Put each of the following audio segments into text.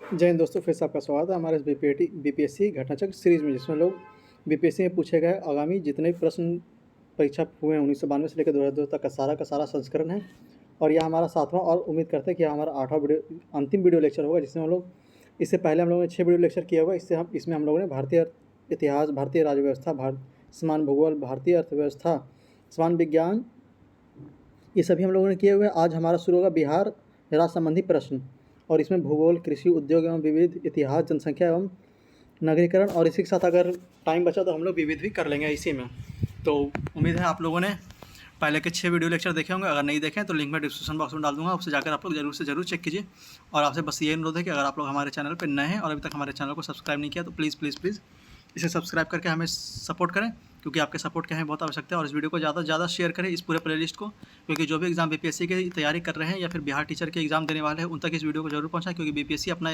जय हिंद दोस्तों, फिर से आपका स्वागत है हमारे इस बीपीएससी घटनाचक्र सीरीज़ में, जिसमें लोग बीपीएससी में पूछे गए आगामी जितने भी प्रश्न परीक्षा हुए हैं 1992 से लेकर 2002 तक का सारा संस्करण है। और यह हमारा 7वां और उम्मीद करते हैं कि हमारा 8वां अंतिम वीडियो लेक्चर होगा, जिसमें हम लोग इससे पहले हम लोगों ने 6 वीडियो लेक्चर किया हुआ। इसमें हम लोगों ने भारतीय इतिहास, भारतीय राज्य व्यवस्था, समान भूगोल, भारतीय अर्थव्यवस्था, समान विज्ञान, ये सभी हम लोगों ने किए हुए हैं। आज हमारा शुरू होगा बिहार राज्य संबंधी प्रश्न, और इसमें भूगोल, कृषि, उद्योग एवं विविध, इतिहास, जनसंख्या एवं नगरीकरण, और इसी के साथ अगर टाइम बचा तो हम लोग विविध भी कर लेंगे इसी में। तो उम्मीद है आप लोगों ने पहले के 6 वीडियो लेक्चर देखे होंगे। अगर नहीं देखें तो लिंक मैं डिस्क्रिप्शन बॉक्स में डाल दूंगा, उससे जाकर आप लोग जरूर से जरूर चेक कीजिए। और आपसे बस ये अनुरोध है कि अगर आप लोग हमारे चैनल पर नए हैं और अभी तक हमारे चैनल को सब्सक्राइब नहीं किया तो प्लीज़ प्लीज़ प्लीज़ इसे सब्सक्राइब करके हमें सपोर्ट करें, क्योंकि आपके सपोर्ट की हमें बहुत आवश्यकता है। और इस वीडियो को ज़्यादा से ज़्यादा शेयर करें, इस पूरे प्लेलिस्ट को, क्योंकि जो भी एग्जाम बीपीएससी की तैयारी कर रहे हैं या फिर बिहार टीचर के एग्जाम देने वाले हैं उन तक इस वीडियो को जरूर पहुँचाएं, क्योंकि बीपीएससी अपना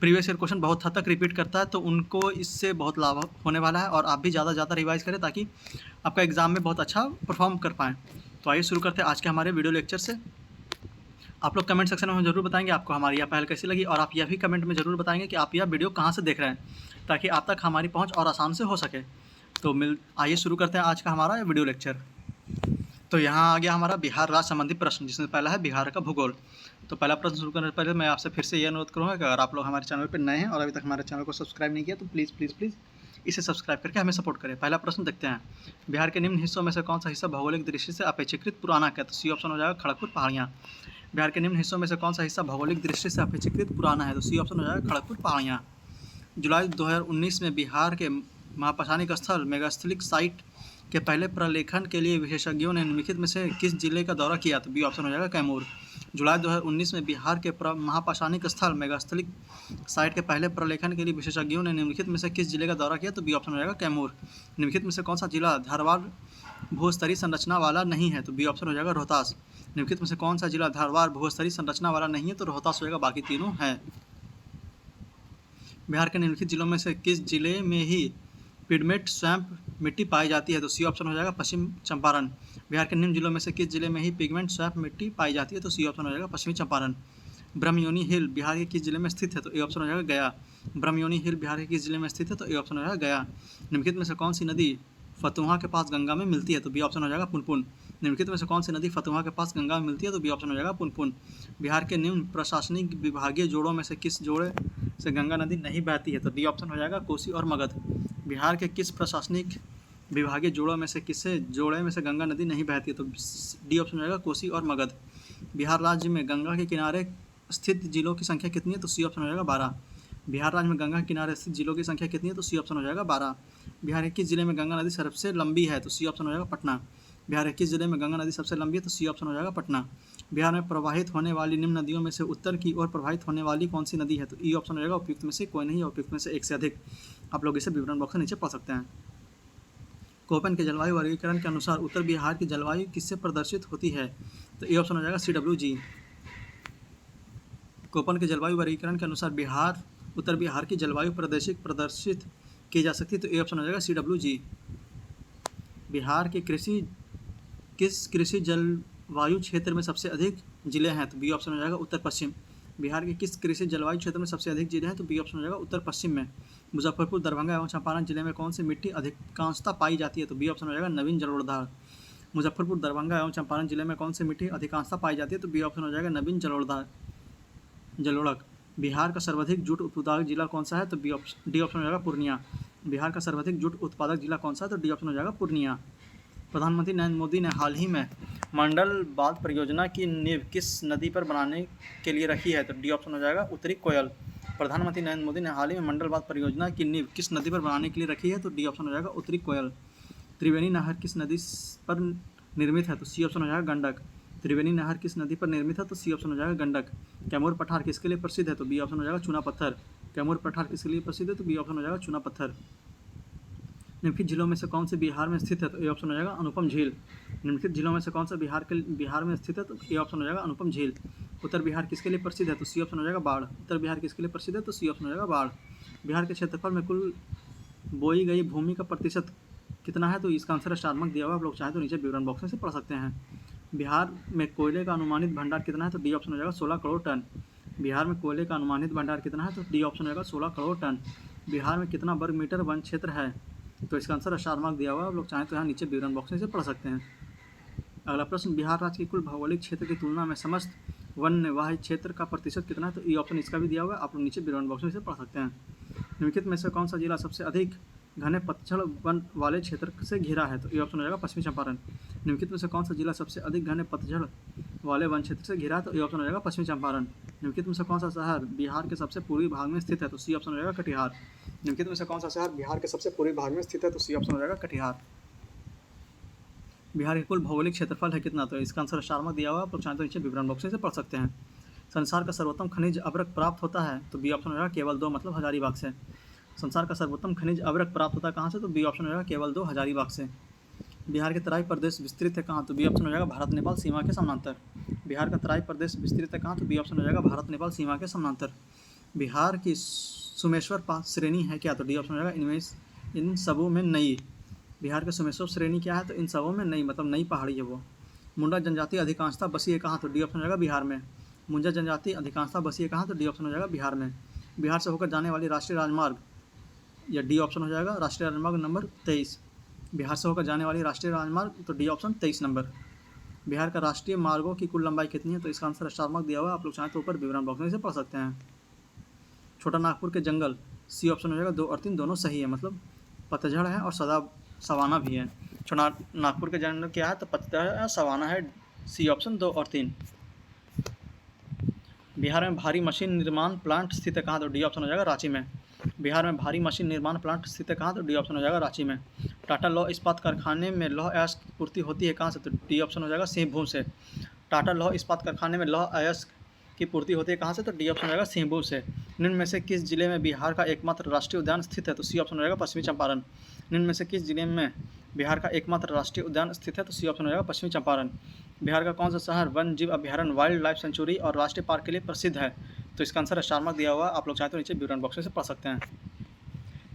प्रीवियस ईयर क्वेश्चन बहुत हद तक रिपीट करता है, तो उनको इससे बहुत लाभ होने वाला है। और आप भी ज़्यादा से ज़्यादा रिवाइज करें ताकि आपका एग्ज़ाम में बहुत अच्छा परफॉर्म कर पाएँ। तो आइए शुरू करते हैं आज के हमारे वीडियो लेक्चर से। आप लोग कमेंट सेक्शन में जरूर बताएंगे आपको हमारी यह पहल कैसी लगी, और आप यह भी कमेंट में ज़रूर बताएंगे कि आप यह वीडियो कहाँ से देख रहे हैं, ताकि आप तक हमारी पहुँच और आसान से हो सके। तो आइए शुरू करते हैं आज का हमारा वीडियो लेक्चर। तो यहाँ आ गया हमारा बिहार राज्य संबंधी प्रश्न, जिसमें पहला है बिहार का भूगोल। तो पहला प्रश्न शुरू करने से पहले मैं आपसे फिर से ये अनुरोध करूँगा कि अगर आप लोग हमारे चैनल पर नए हैं और अभी तक हमारे चैनल को सब्सक्राइब नहीं किया तो प्लीज़ प्लीज़ प्लीज़ इसे सब्सक्राइब करके हमें सपोर्ट करें। पहला प्रश्न देखते हैं, बिहार के निम्न हिस्सों में से कौन सा हिस्सा भौगोलिक दृष्टि से अपेक्षाकृत पुराना है? तो सी ऑप्शन हो जाएगा खड़गपुर पहाड़ियाँ। बिहार के निम्न हिस्सों में से कौन सा हिस्सा भौगोलिक दृष्टि से अपेक्षाकृत पुराना है? तो सी ऑप्शन हो जाएगा खड़गपुर पहाड़ियाँ। जुलाई 2019 में बिहार के महापौराणिक स्थल मेगास्थलिक साइट के पहले प्रलेखन के लिए विशेषज्ञों ने निम्नलिखित में से किस जिले का दौरा किया? तो बी ऑप्शन हो जाएगा कैमूर। जुलाई 2019 में बिहार के महापौराणिक स्थल मेगास्थलिक साइट के पहले प्रलेखन के लिए विशेषज्ञों ने निम्नलिखित में से किस जिले का दौरा किया? तो बी ऑप्शन हो जाएगा कैमूर। निम्नलिखित में से कौन सा जिला धारवाड़ भूस्तरीय संरचना वाला नहीं है? तो बी ऑप्शन हो जाएगा रोहतास। निम्नलिखित में से कौन सा जिला धारवाड़ भूस्तरीय संरचना वाला नहीं है? तो रोहतास हो जाएगा, बाकी तीनों हैं। बिहार के निम्नलिखित जिलों में से किस जिले में ही पिगमेंट स्वैम्प मिट्टी पाई जाती है? तो सी ऑप्शन हो जाएगा पश्चिम चंपारण। बिहार के निम्न जिलों में से किस जिले में ही पिगमेंट स्वैम्प मिट्टी पाई जाती है? तो सी ऑप्शन हो जाएगा पश्चिमी चंपारण। ब्रह्मयोनी हिल बिहार के किस जिले में स्थित है? तो ए ऑप्शन हो जाएगा गया। ब्रह्मयोनी हिल बिहार के किस जिले में स्थित है? तो ए ऑप्शन हो जाएगा गया। निम्नलिखित में से कौन सी नदी फतुहा के पास गंगा में मिलती है? तो बी ऑप्शन हो जाएगा पुनपुन। निम्नलिखित में से कौन सी नदी फतुहा के पास गंगा में मिलती है? तो बी ऑप्शन हो जाएगा पुनपुन। बिहार के निम्न प्रशासनिक विभागीय जोड़ों में से किस जोड़े से गंगा नदी नहीं बहती है? तो डी ऑप्शन हो जाएगा कोसी और मगध। बिहार के किस प्रशासनिक विभागीय जोड़ों में से किससे जोड़े में से गंगा नदी नहीं बहती है? तो डी ऑप्शन हो जाएगा कोसी और मगध। बिहार राज्य में गंगा के किनारे स्थित जिलों की संख्या कितनी है? तो सी ऑप्शन हो जाएगा 12। बिहार राज्य में गंगा के किनारे स्थित जिलों की संख्या कितनी है? तो सी ऑप्शन हो जाएगा 12। बिहार के किस जिले में गंगा नदी सबसे लंबी है? तो सी ऑप्शन हो जाएगा पटना। बिहार के किस जिले में गंगा नदी सबसे लंबी है? तो सी ऑप्शन हो जाएगा पटना। बिहार में प्रवाहित होने वाली निम्न नदियों में से उत्तर की ओर प्रवाहित होने वाली कौन सी नदी है? तो ई ऑप्शन हो जाएगा उपयुक्त में से कोई नहीं, उपयुक्त में से एक से अधिक। आप लोग इसे विवरण बॉक्स में नीचे पढ़ सकते हैं। कोपेन के जलवायु वर्गीकरण के अनुसार उत्तर बिहार की जलवायु किससे प्रदर्शित होती है? तो ए ऑप्शन हो जाएगा CWG। कोपेन के जलवायु वर्गीकरण के अनुसार उत्तर बिहार की जलवायु प्रदर्शित की जा सकती है। तो ए ऑप्शन हो जाएगा CWG। बिहार के किस कृषि जलवायु क्षेत्र में सबसे अधिक जिले हैं? तो बी ऑप्शन हो जाएगा उत्तर पश्चिम। बिहार के किस कृषि जलवायु क्षेत्र में सबसे अधिक जिले हैं? तो बी ऑप्शन हो जाएगा उत्तर पश्चिम में। मुजफ्फरपुर, दरभंगा एवं चंपारण जिले में कौन सी मिट्टी अधिकांशता पाई जाती है? तो बी ऑप्शन हो जाएगा नवीन जलोढ़धार। मुजफ्फरपुर, दरभंगा एवं चंपारण जिले में कौन सी मिट्टी अधिकांशता पाई जाती है? तो बी ऑप्शन हो जाएगा नवीन जलोढ़क। बिहार का सर्वाधिक जूट उत्पादक जिला कौन सा है? तो डी ऑप्शन हो जाएगा पूर्णिया। बिहार का सर्वाधिक जूट उत्पादक जिला कौन सा है? तो डी ऑप्शन हो जाएगा पूर्णिया। प्रधानमंत्री नरेंद्र मोदी ने हाल ही में मंडल बांध परियोजना की नींव किस नदी पर बनाने के लिए रखी है? तो डी ऑप्शन हो जाएगा उत्तरी कोयल। प्रधानमंत्री नरेंद्र मोदी ने हाल ही में मंडल बांध परियोजना की नींव किस नदी पर बनाने के लिए रखी है? तो डी ऑप्शन हो जाएगा उत्तरी कोयल। त्रिवेणी नहर किस नदी पर निर्मित है? तो सी ऑप्शन हो जाएगा गंडक। त्रिवेणी नहर किस नदी पर निर्मित है? तो सी ऑप्शन हो जाएगा गंडक। कैमूर पठार किसके लिए प्रसिद्ध है? तो बी ऑप्शन हो जाएगा चूना पत्थर। कैमूर पठार किसके लिए प्रसिद्ध है? तो बी ऑप्शन हो जाएगा चूना पत्थर। निम्नलिखित जिलों में से कौन से बिहार में स्थित है? तो ए ऑप्शन हो जाएगा अनुपम झील। निम्नलिखित जिलों में से कौन सा बिहार में स्थित है? तो ए ऑप्शन हो जाएगा अनुपम झील। उत्तर बिहार किसके लिए प्रसिद्ध है? तो सी ऑप्शन हो जाएगा बाढ़। उत्तर बिहार किसके लिए प्रसिद्ध है? तो सी ऑप्शन हो जाएगा बाढ़। बिहार के क्षेत्रफल में कुल बोई गई भूमि का प्रतिशत कितना है? तो इसका आंसर स्टारमार्क दिया हुआ, आप लोग चाहें तो नीचे विवरण बॉक्स में से पढ़ सकते हैं। बिहार में कोयले का अनुमानित भंडार कितना है? तो डी ऑप्शन हो जाएगा 16 करोड़ टन। बिहार में कोयले का अनुमानित भंडार कितना है? तो डी ऑप्शन रहेगा 16 करोड़ टन। बिहार में कितना वर्ग मीटर वन क्षेत्र है? तो इसका आंसर स्टार मार्क दिया हुआ है, आप लोग चाहें तो यहाँ नीचे विवरण बॉक्स में से पढ़ सकते हैं। अगला प्रश्न, बिहार राज्य की कुल भौगोलिक क्षेत्र की तुलना में समस्त वन्यवाही क्षेत्र का प्रतिशत कितना है? तो ई ऑप्शन इसका भी दिया हुआ है, आप लोग नीचे विवरण बॉक्स में से पढ़ सकते हैं। निम्नलिखित में से कौन सा जिला सबसे अधिक घने पतझड़ वन वाले क्षेत्र से घिरा है? तो ये ऑप्शन हो जाएगा पश्चिमी चंपारण। निम्नलिखित में से कौन सा जिला सबसे अधिक घने पतझड़ वाले वन क्षेत्र से घिरा है? तो ये ऑप्शन हो जाएगा पश्चिमी चंपारण। निम्नलिखित में से कौन सा शहर बिहार के सबसे पूर्वी भाग में स्थित है? तो सी ऑप्शन हो जाएगा कटिहार। निम्नलिखित में से कौन सा शहर बिहार के सबसे पूर्वी भाग में स्थित है? तो सी ऑप्शन हो जाएगा कटिहार। बिहार के कुल भौगोलिक क्षेत्रफल है कितना? तो इसका आंसर स्टार में दिया हुआ है, आप लोग चाहें तो नीचे विवरण बॉक्स से पढ़ सकते हैं। संसार का सर्वोत्तम खनिज अभ्रक प्राप्त होता है? तो बी ऑप्शन हो जाएगा केवल 2 मतलब हजारीबाग से। संसार का सर्वोत्तम खनिज अभ्रक प्राप्त होता है कहाँ से? तो बी ऑप्शन हो जाएगा केवल 2 हजारीबाग से। बिहार के तराई प्रदेश विस्तृत है कहाँ? तो बी ऑप्शन हो जाएगा भारत नेपाल सीमा के समानांतर। बिहार का तराई प्रदेश विस्तृत है कहाँ? तो बी ऑप्शन हो जाएगा भारत नेपाल सीमा के समानांतर। बिहार की सुमेश्वर श्रेणी है क्या? तो डी ऑप्शन हो जाएगा इनमें इन सबों में नई। बिहार के सुमेश्वर श्रेणी क्या है? तो इन सबों में नई मतलब नई पहाड़ी है वो। मुंडा जनजाति अधिकांशता बसी है कहाँ? तो डी ऑप्शन हो जाएगा बिहार में। मुंडा जनजाति अधिकांशता बसी है कहाँ? तो डी ऑप्शन हो जाएगा बिहार में। बिहार से होकर जाने वाली राष्ट्रीय राजमार्ग, या डी ऑप्शन हो जाएगा राष्ट्रीय राजमार्ग नंबर 23। बिहार से होकर जाने वाली राष्ट्रीय राजमार्ग, तो डी ऑप्शन 23 नंबर। बिहार का राष्ट्रीय मार्गों की कुल लंबाई कितनी है? तो इसका आंसर स्टार मार्क दिया हुआ है, आप लोग चाहें तो ऊपर विवरण बॉक्स में से पढ़ सकते हैं। छोटा नागपुर के जंगल, सी ऑप्शन हो जाएगा 2 और 3 दोनों सही है, मतलब पतझड़ है और सदा सवाना भी है। छोटा नागपुर के जंगल क्या है? तो पतझड़ है, सवाना है, सी ऑप्शन 2 और 3। बिहार में भारी मशीन निर्माण प्लांट स्थित है कहाँ? तो डी ऑप्शन हो जाएगा रांची में। बिहार में भारी मशीन निर्माण प्लांट स्थित है कहाँ? तो डी ऑप्शन हो जाएगा रांची में। टाटा लौह इस्पात कारखाने में लौह अयस्क की पूर्ति होती है कहाँ से? तो डी ऑप्शन हो जाएगा सिंहभूम से। टाटा लौह इस्पात कारखाने में लौह अयस्क की पूर्ति होती है कहाँ से? तो डी ऑप्शन हो जाएगा सिंहभूम से। निम्न में से किस जिले में बिहार का एकमात्र राष्ट्रीय उद्यान स्थित है? तो सी ऑप्शन हो जाएगा पश्चिमी चंपारण। निम्न में से किस जिले में बिहार का एकमात्र राष्ट्रीय उद्यान स्थित है? तो सी ऑप्शन हो जाएगा पश्चिमी चंपारण। बिहार का कौन सा शहर वन जीव अभ्यारण्य, वाइल्ड लाइफ सेंचुरी और राष्ट्रीय पार्क के लिए प्रसिद्ध है? तो इसका आंसर स्टार मार्क दिया हुआ है, आप लोग चाहें तो नीचे विवरण बॉक्स में से पढ़ सकते हैं।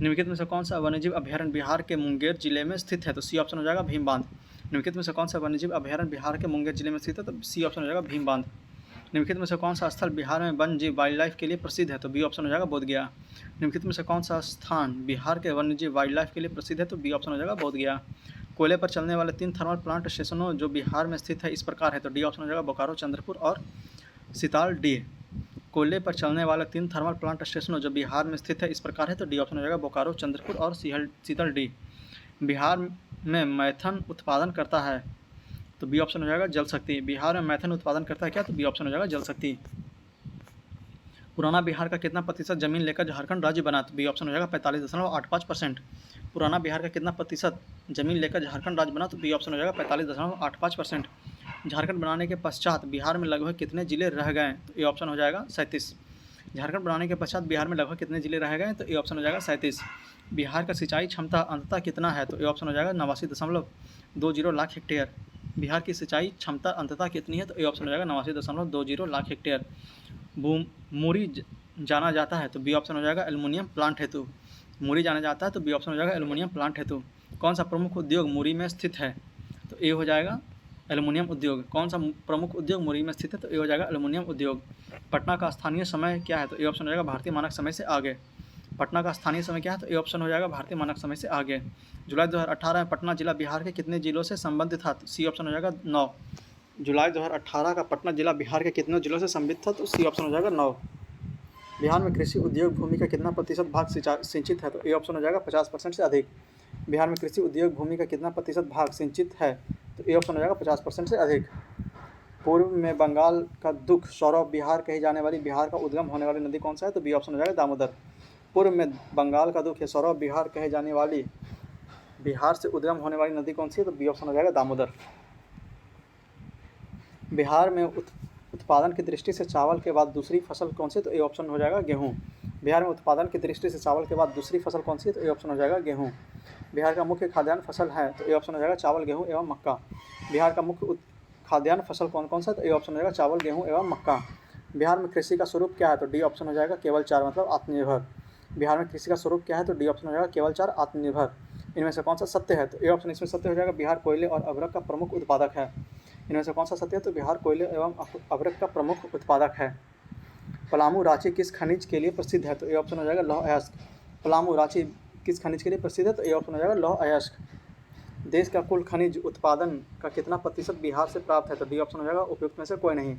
निम्नलिखित में से कौन सा वन्यजीव अभ्यारण्य बिहार के मुंगेर जिले में स्थित है? तो सी ऑप्शन हो जाएगा भीम बांध। निम्नलिखित में से कौन सा वन्यजीव अभ्यारण्य बिहार के मुंगेर जिले में स्थित है? तो सी ऑप्शन हो जाएगा भीम बांध। निम्नलिखित में से कौन सा स्थल बिहार में वन जीव वाइल्ड लाइफ के लिए प्रसिद्ध है? तो बी ऑप्शन हो जाएगा बोधगया। निम्नलिखित में से कौन सा स्थान बिहार के वन्यजीव वाइल्ड लाइफ के लिए प्रसिद्ध है? तो बी ऑप्शन हो जाएगा बोधगया। कोयले पर चलने वाले 3 थर्मल प्लांट स्टेशनों जो बिहार में स्थित है इस प्रकार है? तो डी ऑप्शन हो जाएगा बोकारो, चंद्रपुर और सीताल डी। कोयले पर चलने वाले 3 थर्मल प्लांट स्टेशनों जो बिहार में स्थित है इस प्रकार है? तो डी ऑप्शन हो जाएगा बोकारो, चंद्रपुर और सीताल डी। बिहार में मैथन उत्पादन करता है? तो बी ऑप्शन हो जाएगा जल शक्ति। बिहार में मैथन उत्पादन करता है क्या? तो बी ऑप्शन हो जाएगा जल शक्ति। पुराना बिहार का कितना प्रतिशत जमीन लेकर झारखंड राज्य बना? तो बी ऑप्शन हो जाएगा 45.85%। पुराना बिहार का कितना प्रतिशत जमीन लेकर झारखंड राज्य बना? तो बी ऑप्शन हो जाएगा 45.85%। झारखंड बनाने के पश्चात बिहार में लगभग कितने जिले रह गए? तो ये ऑप्शन हो जाएगा 37। झारखंड बनाने के पश्चात बिहार में लगभग कितने जिले रह गए? तो ये ऑप्शन हो जाएगा 37। बिहार का सिंचाई क्षमता अंततः कितना है? तो ये ऑप्शन हो जाएगा 89.20 लाख हेक्टेयर। बिहार की सिंचाई क्षमता अंततः कितनी है? तो ये ऑप्शन हो जाएगा 89.20 लाख हेक्टेयर। मुरी जाना जाता है? तो बी ऑप्शन हो जाएगा एल्युमिनियम प्लांट हेतु। मुरी जाना जाता है तो बी ऑप्शन हो जाएगा एल्युमिनियम प्लांट हेतु। कौन सा प्रमुख उद्योग मुरी में स्थित है? तो ए हो जाएगा एल्युमिनियम उद्योग। कौन सा प्रमुख उद्योग मुरी में स्थित है? तो ए हो जाएगा एल्युमिनियम उद्योग। पटना का स्थानीय समय क्या है? तो ए ऑप्शन हो जाएगा भारतीय मानक समय से आगे। पटना का स्थानीय समय क्या है? तो ए ऑप्शन हो जाएगा भारतीय मानक समय से आगे। जुलाई 2018 में पटना जिला बिहार के कितने जिलों से संबंधित था? तो सी ऑप्शन हो जाएगा 9। जुलाई 2018 का पटना जिला बिहार के कितने जिलों से संबंधित था? तो सी ऑप्शन हो जाएगा 9। बिहार में कृषि उद्योग भूमि का कितना प्रतिशत भाग सिंचित है? तो ए ऑप्शन हो जाएगा 50% से अधिक। बिहार में कृषि उद्योग भूमि का कितना प्रतिशत भाग सिंचित है? तो ए ऑप्शन हो जाएगा 50% से अधिक। पूर्व में बंगाल का दुख सौरभ बिहार कही जाने वाली बिहार का उद्गम होने वाली नदी कौन सा है? तो बी ऑप्शन हो जाएगा दामोदर। पूर्व में बंगाल का दुख या सौरभ बिहार कहे जाने वाली बिहार से उद्गम होने वाली नदी कौन सी है? तो बी ऑप्शन हो जाएगा दामोदर। बिहार में उत्पादन की दृष्टि से चावल के बाद दूसरी फसल कौन सी? तो ए ऑप्शन हो जाएगा गेहूँ। बिहार में उत्पादन की दृष्टि से चावल के बाद दूसरी फसल कौन सी है? तो ए ऑप्शन हो जाएगा गेहूँ। बिहार का मुख्य खाद्यान्न फसल है? तो ए ऑप्शन हो जाएगा चावल, गेहूँ एवं मक्का। बिहार का मुख्य खाद्यान्न फसल कौन कौन सा? तो ए ऑप्शन हो जाएगा चावल, गेहूँ एवं मक्का। बिहार में कृषि का स्वरूप क्या है? तो डी ऑप्शन हो जाएगा केवल 4 मतलब आत्मनिर्भर। बिहार में कृषि का स्वरूप क्या है? तो डी ऑप्शन हो जाएगा केवल 4 आत्मनिर्भर। इनमें से कौन सा सत्य है? तो ए ऑप्शन इसमें सत्य हो जाएगा बिहार कोयले और अभ्रक का प्रमुख उत्पादक है। इनमें से कौन सा सत्य है? तो बिहार कोयले एवं अभ्रक का प्रमुख उत्पादक है। पलामू रांची किस खनिज के लिए प्रसिद्ध है? तो ए ऑप्शन हो जाएगा लौह अयस्क। पलामू रांची किस खनिज के लिए प्रसिद्ध है? तो ए ऑप्शन हो जाएगा लौह अयस्क। देश का कुल खनिज उत्पादन का कितना प्रतिशत बिहार से प्राप्त है? तो डी ऑप्शन हो जाएगा उपयुक्त में से कोई नहीं।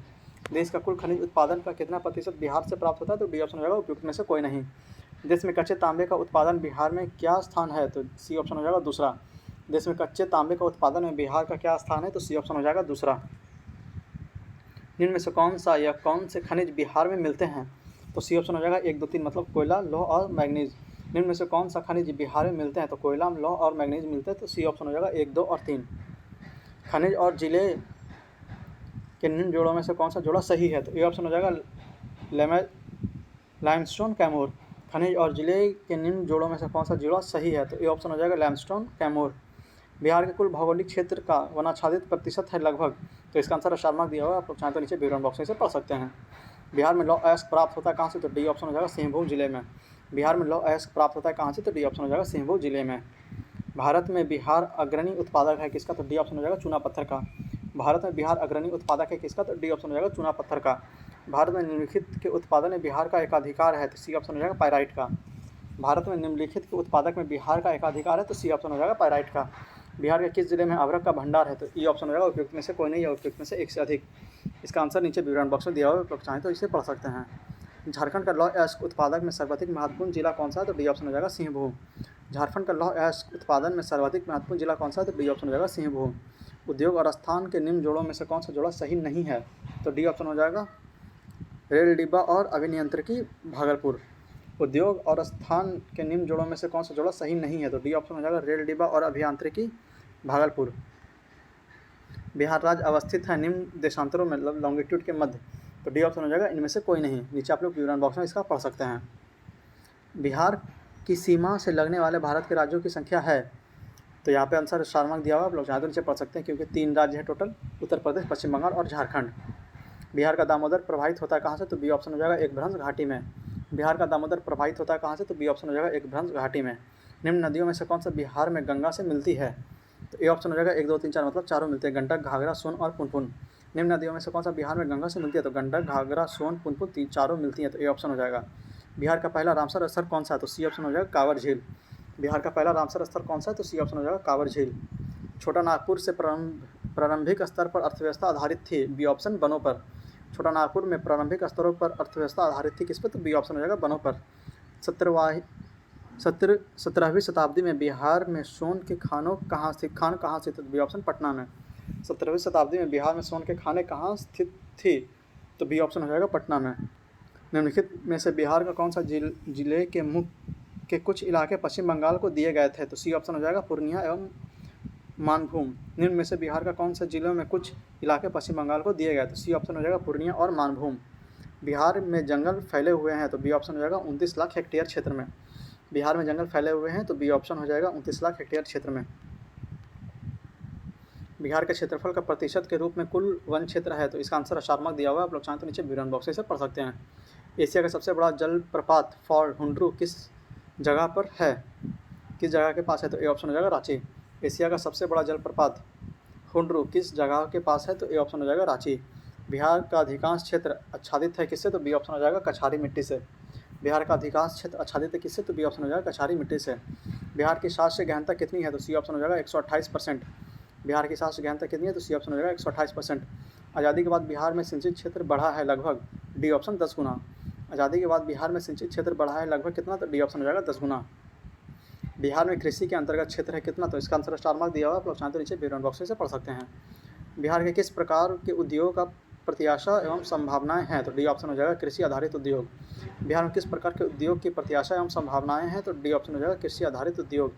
देश का कुल खनिज उत्पादन का कितना प्रतिशत बिहार से प्राप्त होता है? तो डी ऑप्शन हो जाएगा उपयुक्त में से कोई नहीं। देश में कच्चे तांबे का उत्पादन बिहार में क्या स्थान है? तो सी ऑप्शन हो जाएगा दूसरा। देश में कच्चे तांबे का उत्पादन में बिहार का क्या स्थान है? तो सी ऑप्शन हो जाएगा दूसरा। निम्न में से कौन सा या कौन से खनिज बिहार में मिलते हैं? तो सी ऑप्शन हो जाएगा 1, 2, 3 मतलब कोयला, लौह और मैग्नीज। निम्न में से कौन सा खनिज बिहार में मिलते हैं? तो कोयला, लौह और मैग्नीज मिलते हैं। तो सी ऑप्शन हो जाएगा 1, 2 और 3। खनिज और जिले के निम्न जोड़ों में से कौन सा जोड़ा सही है? तो ए ऑप्शन हो जाएगा लाइमस्टोन कैमूर। खनिज और जिले के निम्न जोड़ों में से कौन सा जोड़ा सही है? तो ए ऑप्शन हो जाएगा लाइमस्टोन कैमूर। बिहार के कुल भौगोलिक क्षेत्र का वनाच्छादित प्रतिशत है लगभग। तो इसका आंसर स्टार मार्क दिया हुआ है, आप लोग चाहें तो नीचे विवरण बॉक्स में से पढ़ सकते हैं। बिहार में लौह अयस्क प्राप्त होता है कहाँ से? तो डी ऑप्शन हो जाएगा सिंहभूम जिले में। बिहार में लौह अयस्क प्राप्त होता है कहाँ से? तो डी ऑप्शन हो जाएगा सिंहभूम जिले में। भारत में बिहार अग्रणी उत्पादक है किसका? तो डी ऑप्शन हो जाएगा चूना पत्थर का। भारत में बिहार अग्रणी उत्पादक है किसका? तो डी ऑप्शन हो जाएगा चूना पत्थर का। भारत में निम्नलिखित के उत्पादन में बिहार का एकाधिकार है? तो सी ऑप्शन हो जाएगा पाइराइट का। भारत में निम्नलिखित के उत्पादक में बिहार का एकाधिकार है? तो सी ऑप्शन हो जाएगा पाइराइट का। बिहार के किस जिले में अभ्रक का भंडार है? तो ई ऑप्शन हो जाएगा उपयुक्त में से कोई नहीं या उपयुक्त में से एक से अधिक। इसका आंसर नीचे विवरण बॉक्स में दिया हुआ है, आप चाहें तो इसे पढ़ सकते हैं। झारखंड का लौह अयस्क उत्पादक में सर्वाधिक महत्वपूर्ण जिला कौन सा है? तो डी ऑप्शन हो जाएगा सिंहभूम। झारखंड का लौह अयस्क उत्पादन में सर्वाधिक महत्वपूर्ण जिला कौन सा है? तो डी ऑप्शन हो जाएगा सिंहभूम। उद्योग और स्थान के निम्न जोड़ों में से कौन सा जोड़ा सही नहीं है? तो डी ऑप्शन हो जाएगा रेल डिब्बा और अभियांत्रिकी भागलपुर। उद्योग और स्थान के निम्न जोड़ों में से कौन सा जोड़ा सही नहीं है? तो डी ऑप्शन हो जाएगा रेल डिब्बा और अभियांत्रिकी भागलपुर। बिहार राज्य अवस्थित है निम्न देशांतरों में मतलब लॉन्गिट्यूड के मध्य। तो डी ऑप्शन हो जाएगा इनमें से कोई नहीं। नीचे आप लोग विवरण बॉक्स में इसका पढ़ सकते हैं। बिहार की सीमा से लगने वाले भारत के राज्यों की संख्या है? तो यहाँ पे आंसर स्टार मार्क दिया हुआ है, आप लोग चाहें तो नीचे पढ़ सकते हैं क्योंकि 3 राज्य हैं टोटल, उत्तर प्रदेश, पश्चिम बंगाल और झारखंड। बिहार का दामोदर प्रभावित होता है कहाँ से? तो बी ऑप्शन हो जाएगा एक भ्रंश घाटी में। बिहार का दामोदर प्रभावित होता है कहाँ से? तो बी ऑप्शन हो जाएगा एक भ्रंश घाटी में। निम्न नदियों में से कौन सा बिहार में गंगा से मिलती है? तो ए ऑप्शन हो जाएगा 1, 2, 3, 4 मतलब चारों मिलते हैं, गंडक, घाघरा, सोन और पुनपुन। निम्न नदियों में से कौन सा बिहार में गंगा से मिलती है? तो गंडक, घाघरा, सोन, पुनपुन चारों मिलती हैं। तो ए ऑप्शन हो जाएगा। बिहार का पहला रामसर स्थल कौन सा है? तो सी ऑप्शन हो जाएगा कांवर झील। बिहार का पहला रामसर स्थल कौन सा है? तो सी ऑप्शन हो जाएगा कांवर झील। छोटा नागपुर से प्रारंभिक स्तर पर अर्थव्यवस्था आधारित थी? बी ऑप्शन वनों पर। छोटा नागपुर में प्रारंभिक स्तरों पर अर्थव्यवस्था आधारित थी किस पर? तो बी ऑप्शन हो जाएगा वनों पर। 17वीं शताब्दी में बिहार में सोन के खान कहाँ स्थित? तो बी ऑप्शन पटना में। 17वीं शताब्दी में बिहार में सोन के खाने कहाँ स्थित थी? तो बी ऑप्शन हो जाएगा पटना में। निम्नलिखित में से बिहार का कौन सा जिले के मुख्य के कुछ इलाके पश्चिम बंगाल को दिए गए थे? तो सी ऑप्शन हो जाएगा पूर्णिया एवं मानभूम। निम्न में से बिहार का कौन सा जिलों में कुछ इलाके पश्चिम बंगाल को दिए गए? तो सी ऑप्शन हो जाएगा पूर्णिया और मानभूम। बिहार में जंगल फैले हुए हैं? तो बी ऑप्शन हो जाएगा 29 लाख हेक्टेयर क्षेत्र में। बिहार में जंगल फैले हुए हैं तो बी ऑप्शन हो जाएगा 29 लाख हेक्टेयर क्षेत्र में। बिहार के क्षेत्रफल का प्रतिशत के रूप में कुल वन क्षेत्र है? तो इसका आंसर स्टार मार्क दिया हुआ है, आप लोग चाहें तो नीचे विवरण बॉक्स से पढ़ सकते हैं। एशिया का सबसे बड़ा जलप्रपात फॉर हुंड्रू किस जगह पर है? किस जगह के पास है? तो ए ऑप्शन हो जाएगा रांची। एशिया का सबसे बड़ा जलप्रपात हुंड्रू किस जगह के पास है? तो ए ऑप्शन हो जाएगा रांची। बिहार का अधिकांश क्षेत्र आच्छादित है किससे? तो बी ऑप्शन हो जाएगा कछारी मिट्टी से। बिहार का अधिकांश क्षेत्र आच्छादित है किससे? तो बी ऑप्शन हो जाएगा कछारी मिट्टी से। बिहार की शास्त्रीय गहनता कितनी है? तो सी ऑप्शन हो जाएगा 128%। बिहार की शास्त्रीय गहनता कितनी है? तो सी ऑप्शन हो जाएगा 128%। आज़ादी के बाद बिहार में सिंचित क्षेत्र बढ़ा है लगभग? डी ऑप्शन 10 गुना। आज़ादी के बाद बिहार में सिंचित क्षेत्र बढ़ा है लगभग कितना? तो डी ऑप्शन हो जाएगा 10 गुना। बिहार में कृषि के अंतर्गत क्षेत्र है कितना? तो इसका आंसर स्टार मार्क दिया हुआ है, आप लोग चाहें तो नीचे विवरण बॉक्स से पढ़ सकते हैं। बिहार के किस प्रकार के उद्योग का प्रत्याशा एवं संभावनाएं हैं? तो डी ऑप्शन हो जाएगा कृषि आधारित उद्योग। बिहार में किस प्रकार के उद्योग की प्रत्याशा एवं संभावनाएं हैं? तो डी ऑप्शन हो जाएगा कृषि आधारित उद्योग।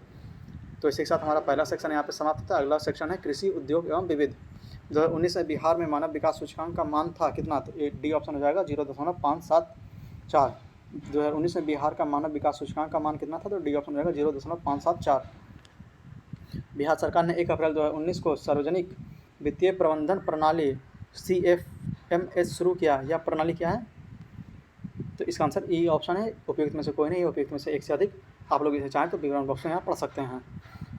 तो इसी के साथ हमारा पहला सेक्शन यहाँ पे समाप्त होता है। अगला सेक्शन है कृषि उद्योग एवं विविध। 2019 में बिहार में मानव विकास सूचकांक का मान था कितना? तो डी ऑप्शन हो जाएगा 0.574। 2019 में बिहार का मानव विकास सूचकांक का मान कितना था? तो डी ऑप्शन हो जाएगा 0.574। बिहार सरकार ने 1 अप्रैल 2019 को सार्वजनिक वित्तीय प्रबंधन प्रणाली CFMS शुरू किया। यह प्रणाली क्या है? तो इसका आंसर ई ऑप्शन है, उपयुक्त में से कोई नहीं, उपयुक्त में से एक से अधिक। आप लोग इसे चाहें तो विवरण बॉक्स में यहाँ पढ़ सकते हैं।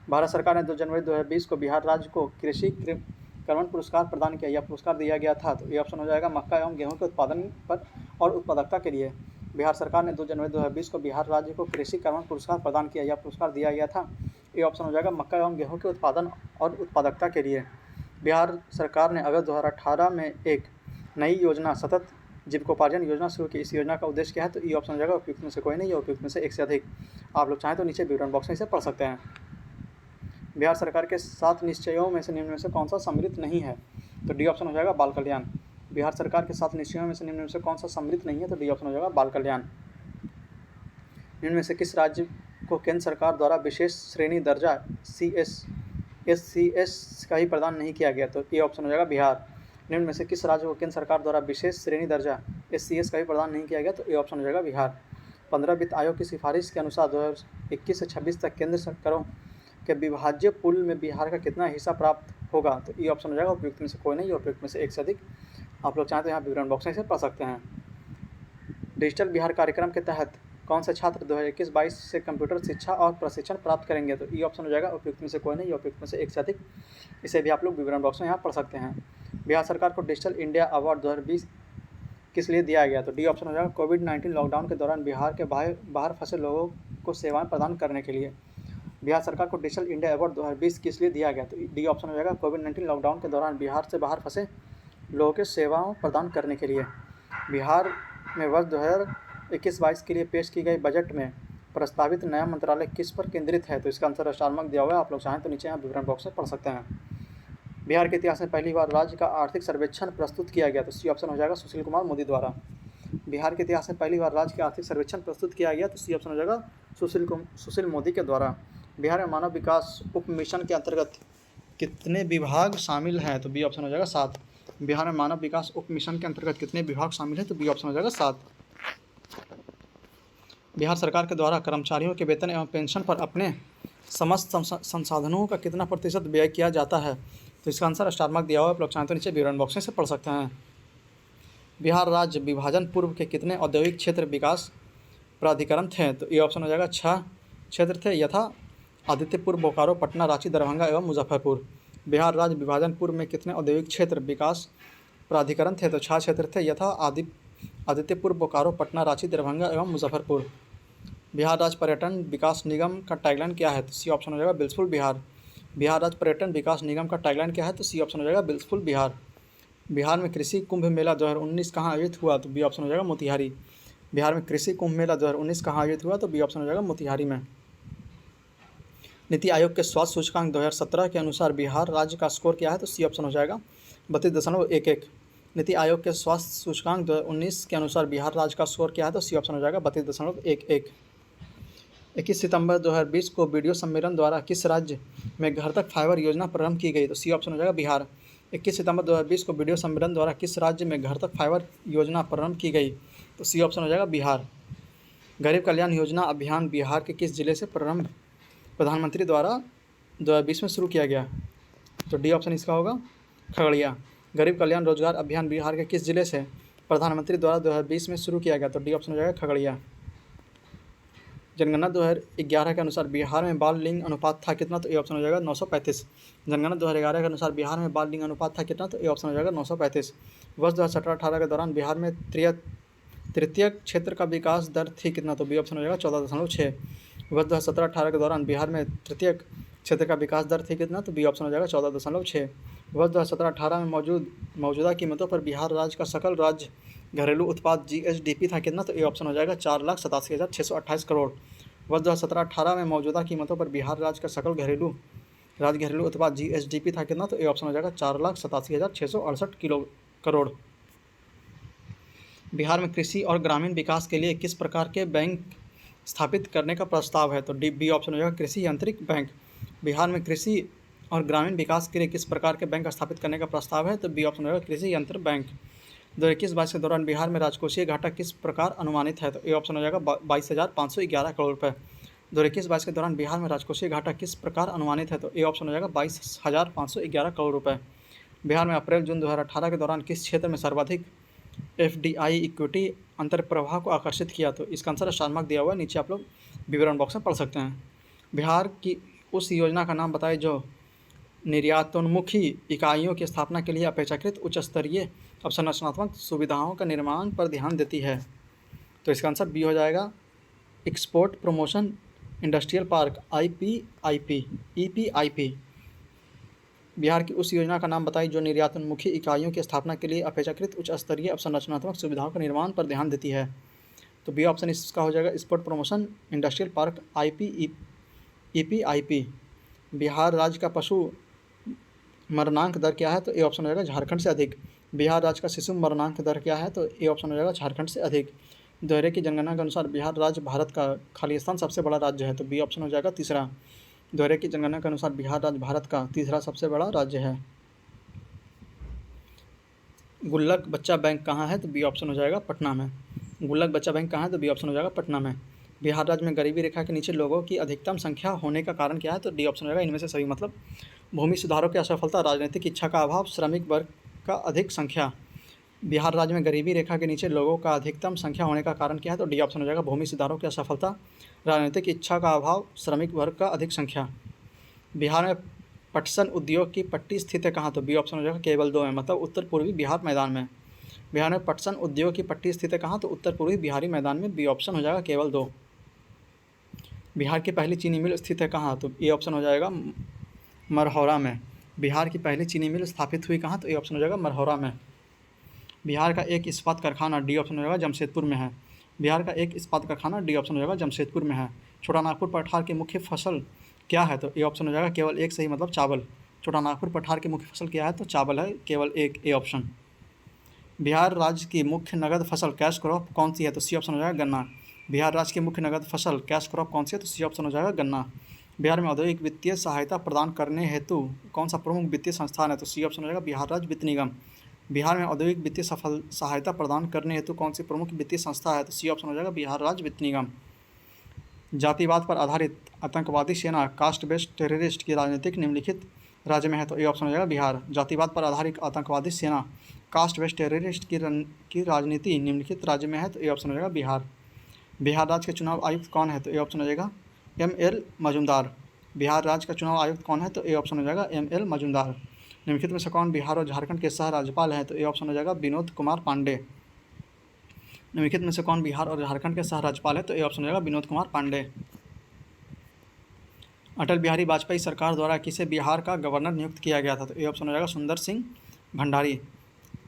भारत सरकार ने 2 जनवरी 2020 को बिहार राज्य को कृषि कर्मण पुरस्कार प्रदान किया। यह पुरस्कार दिया गया था। तो ये ऑप्शन हो जाएगा मक्का एवं गेहूं के उत्पादन पर और उत्पादकता के लिए। बिहार सरकार ने 2 जनवरी 2020 को बिहार राज्य को कृषि कर्मण पुरस्कार प्रदान किया। यह पुरस्कार दिया गया था, ये ऑप्शन हो जाएगा, मक्का एवं गेहूँ के उत्पादन और उत्पादकता के लिए। बिहार सरकार ने अगस्त 2018 में एक नई योजना सतत जीविकोपार्जन योजना शुरू की। इस योजना का उद्देश्य क्या है? तो ये ऑप्शन हो जाएगा, उपयुक्त में से कोई नहीं है, उपयुक्त में से एक से अधिक। आप लोग चाहें तो नीचे विवरण बॉक्स में इसे पढ़ सकते हैं। बिहार सरकार के 7 निश्चयों में से निम्न में से कौन सा सम्मिलित नहीं है? तो डी ऑप्शन हो जाएगा, बाल कल्याण। बिहार सरकार के 7 निश्चयों में से निम्न में से कौन सा सम्मिलित नहीं है? तो डी ऑप्शन हो जाएगा, बाल कल्याण। निम्न में से किस राज्य को केंद्र सरकार द्वारा विशेष श्रेणी दर्जा SCS का ही प्रदान नहीं किया गया? तो ये ऑप्शन हो जाएगा, बिहार। निम्न में से किस राज्य को केंद्र सरकार द्वारा विशेष श्रेणी दर्जा SCS का ही प्रदान नहीं किया गया? तो ये ऑप्शन हो जाएगा, बिहार। 15 वित्त आयोग की सिफारिश के अनुसार 2021 से 26 तक केंद्र करों के विभाज्य पुल में बिहार का कितना हिस्सा प्राप्त होगा? तो ये ऑप्शन हो जाएगा, उपयुक्त में से कोई नहीं, उपयुक्त में से एक से अधिक। आप लोग चाहें तो यहाँ विवरण बॉक्स में इसे पढ़ सकते हैं। डिजिटल बिहार कार्यक्रम के तहत कौन से छात्र 2021-22 से कंप्यूटर शिक्षा और प्रशिक्षण प्राप्त करेंगे? तो ये ऑप्शन हो जाएगा, उपयुक्त में से कोई नहीं, उपयुक्त में से एक से अधिक। इसे भी आप लोग विवरण बॉक्स में यहाँ पढ़ सकते हैं। बिहार सरकार को डिजिटल इंडिया अवार्ड 2020 किस लिए दिया गया? तो डी ऑप्शन हो जाएगा, कोविड-19 लॉकडाउन के दौरान बिहार के बाहर फंसे लोगों को सेवाएं प्रदान करने के लिए। बिहार सरकार को डिजिटल इंडिया अवार्ड 2020 किस लिए दिया गया? तो डी ऑप्शन हो जाएगा, कोविड-19 लॉकडाउन के दौरान बिहार से बाहर फंसे लोगों के सेवाओं प्रदान करने के लिए। बिहार में वर्ष 2021-22 के लिए पेश की गई बजट में प्रस्तावित नया मंत्रालय किस पर केंद्रित है? तो इसका आंसर स्टार मार्क दिया हुआ है, आप लोग चाहें तो नीचे यहाँ विवरण बॉक्स में पढ़ सकते हैं। बिहार के इतिहास में पहली बार राज्य का आर्थिक सर्वेक्षण प्रस्तुत किया गया। तो सी ऑप्शन हो जाएगा, सुशील कुमार मोदी द्वारा। बिहार के इतिहास में पहली बार राज्य का आर्थिक सर्वेक्षण प्रस्तुत किया गया। तो सी ऑप्शन हो जाएगा, सुशील मोदी के द्वारा। बिहार में मानव विकास उप मिशन के अंतर्गत कितने विभाग शामिल हैं? तो बी ऑप्शन हो जाएगा, 7। बिहार में मानव विकास उप मिशन के अंतर्गत कितने विभाग शामिल हैं? तो बी ऑप्शन हो जाएगा, 7। बिहार सरकार के द्वारा कर्मचारियों के वेतन एवं पेंशन पर अपने समस्त संसाधनों का कितना प्रतिशत व्यय किया जाता है? तो इसका आंसर स्टार मार्क दिया हुआ है, आप लोग चाहें तो नीचे विवरण बॉक्स में से पढ़ सकते हैं। बिहार राज्य विभाजन पूर्व के कितने औद्योगिक क्षेत्र विकास प्राधिकरण थे? तो ये ऑप्शन हो जाएगा, 6 क्षेत्र थे, यथा आदित्यपुर, बोकारो, पटना, रांची, दरभंगा एवं मुजफ्फरपुर। बिहार राज्य विभाजन पूर्व में कितने औद्योगिक क्षेत्र विकास प्राधिकरण थे? तो 6 क्षेत्र थे, यथा आदित्यपुर, बोकारो, पटना, रांची, दरभंगा एवं मुजफ्फरपुर। बिहार राज्य पर्यटन विकास निगम का टैगलाइन क्या है? तो सी ऑप्शन हो जाएगा, ब्लिसफुल बिहार। बिहार राज्य पर्यटन विकास निगम का टैगलाइन क्या है? तो सी ऑप्शन हो जाएगा, ब्लिसफुल बिहार। बिहार में कृषि कुंभ मेला 2019 कहाँ आयोजित हुआ? तो बी ऑप्शन हो जाएगा, मोतिहारी। बिहार में कृषि कुंभ मेला 2019 कहाँ आयोजित हुआ? तो बी ऑप्शन हो जाएगा, मोतिहारी में। नीति आयोग के स्वास्थ्य सूचकांक 2017 के अनुसार बिहार राज्य का स्कोर क्या है? तो सी ऑप्शन हो जाएगा, 32.11। नीति आयोग के स्वास्थ्य सूचकांक 2019 के अनुसार बिहार राज्य का स्कोर क्या है? तो सी ऑप्शन हो जाएगा, 32.11। 21 सितंबर 2020 को वीडियो सम्मेलन द्वारा किस राज्य में घर तक फाइबर योजना प्रारंभ की गई? तो सी ऑप्शन हो जाएगा, बिहार। 21 सितंबर 2020 को वीडियो सम्मेलन द्वारा किस राज्य में घर तक फाइबर योजना प्रारंभ की गई? तो सी ऑप्शन हो जाएगा, बिहार। गरीब कल्याण योजना अभियान बिहार के किस जिले से प्रारंभ प्रधानमंत्री द्वारा 2020 में शुरू किया गया? तो डी ऑप्शन इसका होगा, खगड़िया। गरीब कल्याण रोजगार अभियान बिहार के किस जिले से प्रधानमंत्री द्वारा 2020 में शुरू किया गया? तो डी ऑप्शन हो जाएगा, खगड़िया। जनगणना 2011 के अनुसार बिहार में बाल लिंग अनुपात था कितना? तो ए ऑप्शन हो जाएगा, 935। जनगणना 2011 के अनुसार बिहार में बाल लिंग अनुपात था कितना? तो ए ऑप्शन हो जाएगा, 935। वर्ष 2017-18 के दौरान बिहार में तृतीय क्षेत्र का विकास दर थी कितना? तो बी ऑप्शन हो जाएगा, 14.6। वर्ष 2017-18 के दौरान बिहार में तृतीय क्षेत्र का विकास दर थी कितना? तो बी ऑप्शन हो जाएगा, 14.6। वर्ष 2017-18 में मौजूदा कीमतों पर बिहार राज्य का सकल राज्य घरेलू उत्पाद GSDP था कितना? तो ए ऑप्शन हो जाएगा, 4,87,628 करोड़। वर्ष 2017-18 में मौजूदा कीमतों पर बिहार राज्य का सकल घरेलू उत्पाद GSDP था कितना? तो ए ऑप्शन हो जाएगा, 4,87,668 करोड़। बिहार में कृषि और ग्रामीण विकास के लिए किस प्रकार के बैंक स्थापित करने का प्रस्ताव है? तो बी ऑप्शन हो जाएगा, कृषि यांत्रिक बैंक। बिहार में कृषि और ग्रामीण विकास के लिए किस प्रकार के बैंक स्थापित करने का प्रस्ताव है? तो बी ऑप्शन हो जाएगा, कृषि यंत्र बैंक। 2021-22 के दौरान बिहार में राजकोषीय घाटा किस प्रकार अनुमानित है? तो ए ऑप्शन हो जाएगा, 22,511 करोड़ रुपये। 2021-22 के दौरान बिहार में राजकोषीय घाटा किस प्रकार अनुमानित है? तो ए ऑप्शन हो जाएगा, 22,511 करोड़ रुपये। बिहार में अप्रैल-जून 2018 के दौरान किस क्षेत्र में सर्वाधिक FDI इक्विटी अंतर्प्रवाह को आकर्षित किया? तो इसका आंसर स्टार मार्क दिया हुआ है, नीचे आप लोग विवरण बॉक्स में पढ़ सकते हैं। बिहार की उस योजना का नाम बताएं जो निर्यातोन्मुखी इकाइयों की स्थापना के लिए अपेक्षाकृत उच्च स्तरीय अवसंरचनात्मक सुविधाओं का निर्माण पर ध्यान देती है। तो इसका आंसर बी हो जाएगा, export promotion industrial park, IPIP, EPIP। Bihar की उस योजना का नाम बताइए जो निर्यातोन्मुखी इकाइयों की स्थापना के लिए अपेक्षाकृत उच्च स्तरीय अवसंरचनात्मक सुविधाओं के निर्माण पर ध्यान देती है। तो बी ऑप्शन इसका हो जाएगा, export promotion industrial park, EPIP। Bihar राज्य का पशु मरणांक दर क्या है? तो ए ऑप्शन हो जाएगा, झारखंड से अधिक। बिहार राज्य का शिशु मरणांक दर क्या है? तो ए ऑप्शन हो जाएगा, झारखंड से अधिक। दोहरे की जनगणना के अनुसार बिहार राज्य भारत का खाली स्थान सबसे बड़ा राज्य है। तो बी ऑप्शन हो जाएगा, तीसरा। दोहरे की जनगणना के अनुसार बिहार राज्य भारत का तीसरा सबसे बड़ा राज्य है। गुल्लक बच्चा बैंक कहाँ है? तो बी ऑप्शन हो जाएगा, पटना में। गुल्लक बच्चा बैंक कहाँ है? तो बी ऑप्शन हो जाएगा, पटना में। बिहार राज्य में गरीबी रेखा के नीचे लोगों की अधिकतम संख्या होने का कारण क्या है? तो डी ऑप्शन हो जाएगा, इनमें से सभी। मतलब भूमि सुधारों की असफलता, राजनीतिक इच्छा का अभाव, श्रमिक वर्ग का अधिक संख्या। बिहार राज्य में गरीबी रेखा के नीचे लोगों का अधिकतम संख्या होने का कारण क्या है? तो डी ऑप्शन हो जाएगा, भूमि सुधारों की असफलता, राजनीतिक इच्छा का अभाव, श्रमिक वर्ग का अधिक संख्या। बिहार में पटसन उद्योग की पट्टी स्थित है कहाँ? तो बी ऑप्शन हो जाएगा, केवल 2 में, मतलब उत्तर पूर्वी बिहार मैदान में। बिहार में पटसन उद्योग की पट्टी स्थित है कहाँ? तो उत्तर पूर्वी बिहारी मैदान में। बी ऑप्शन हो जाएगा, केवल 2। बिहार की पहली चीनी मिल स्थित है कहाँ? तो ए ऑप्शन हो जाएगा, मरहौरा में। बिहार की पहली चीनी मिल स्थापित हुई कहाँ? तो ए ऑप्शन हो जाएगा, मरहौरा में। बिहार का एक इस्पात कारखाना, डी ऑप्शन हो जाएगा, जमशेदपुर में है। बिहार का एक इस्पात कारखाना, डी ऑप्शन हो जाएगा, जमशेदपुर में है। छोटा नागपुर पठार की मुख्य फसल क्या है? तो ए ऑप्शन हो जाएगा, केवल एक सही, मतलब चावल। छोटा नागपुर पठार की मुख्य फसल क्या है? तो चावल है, केवल एक, ए ऑप्शन। बिहार राज्य की मुख्य नगद फसल कैश क्रॉप कौन सी है? तो सी ऑप्शन हो जाएगा, गन्ना। बिहार राज्य की मुख्य नगद फसल कैश क्रॉप कौन सी है? तो सी ऑप्शन हो जाएगा, गन्ना। बिहार में औद्योगिक वित्तीय सहायता प्रदान करने हेतु कौन सा प्रमुख वित्तीय संस्थान है? तो सी ऑप्शन हो जाएगा, बिहार राज्य वित्त निगम। बिहार में औद्योगिक वित्तीय सहायता प्रदान करने हेतु कौन सी प्रमुख वित्तीय संस्था है? तो सी ऑप्शन हो जाएगा, बिहार राज्य वित्त निगम। जातिवाद पर आधारित आतंकवादी सेना कास्ट बेस्ड टेररिस्ट की राजनीतिक निम्नलिखित राज्य में है? तो ए ऑप्शन हो जाएगा, बिहार। जातिवाद पर आधारित आतंकवादी सेना कास्ट बेस्ड टेररिस्ट की राजनीति निम्नलिखित राज्य में है? तो ए ऑप्शन हो जाएगा, बिहार। बिहार राज्य के चुनाव आयुक्त कौन है? तो ए ऑप्शन हो जाएगा, ML मजुमदार। बिहार राज्य का चुनाव आयुक्त कौन है? तो ए ऑप्शन हो जाएगा, ML मजुमदार। निम्नलिखित में से कौन बिहार और झारखंड के सह राज्यपाल हैं? तो ए ऑप्शन हो जाएगा, विनोद कुमार पांडे। निम्नलिखित में से कौन बिहार और झारखंड के सह राज्यपाल है? तो ए ऑप्शन हो जाएगा, विनोद कुमार पांडे। अटल बिहारी वाजपेयी सरकार द्वारा किसे बिहार का गवर्नर नियुक्त किया गया था? तो ए ऑप्शन हो जाएगा, सुंदर सिंह भंडारी।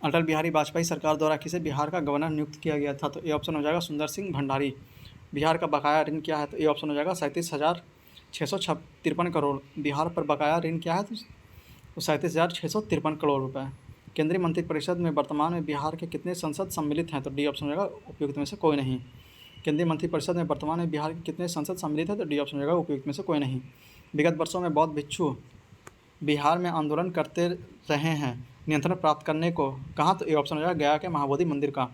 अटल बिहारी वाजपेयी सरकार द्वारा किसे बिहार का गवर्नर नियुक्त किया गया था? तो ए ऑप्शन हो जाएगा, सुंदर सिंह भंडारी। बिहार का बकाया ऋण क्या है? तो ए ऑप्शन हो जाएगा, 37,653 करोड़। बिहार पर बकाया ऋण क्या है? तो 37,653 करोड़ रुपये। केंद्रीय मंत्रिपरिषद में वर्तमान में बिहार के कितने सांसद सम्मिलित हैं? तो डी ऑप्शन हो जाएगा, उपयुक्त में से कोई नहीं। केंद्रीय मंत्रिपरिषद में वर्तमान में बिहार के कितने सांसद सम्मिलित हैं? तो डी ऑप्शन हो जाएगा, उपयुक्त में से कोई नहीं। विगत वर्षों में बौद्ध भिक्षु बिहार में आंदोलन करते रहे हैं, नियंत्रण प्राप्त करने को कहाँ? तो ए ऑप्शन हो जाएगा, गया के महाबोधि मंदिर का।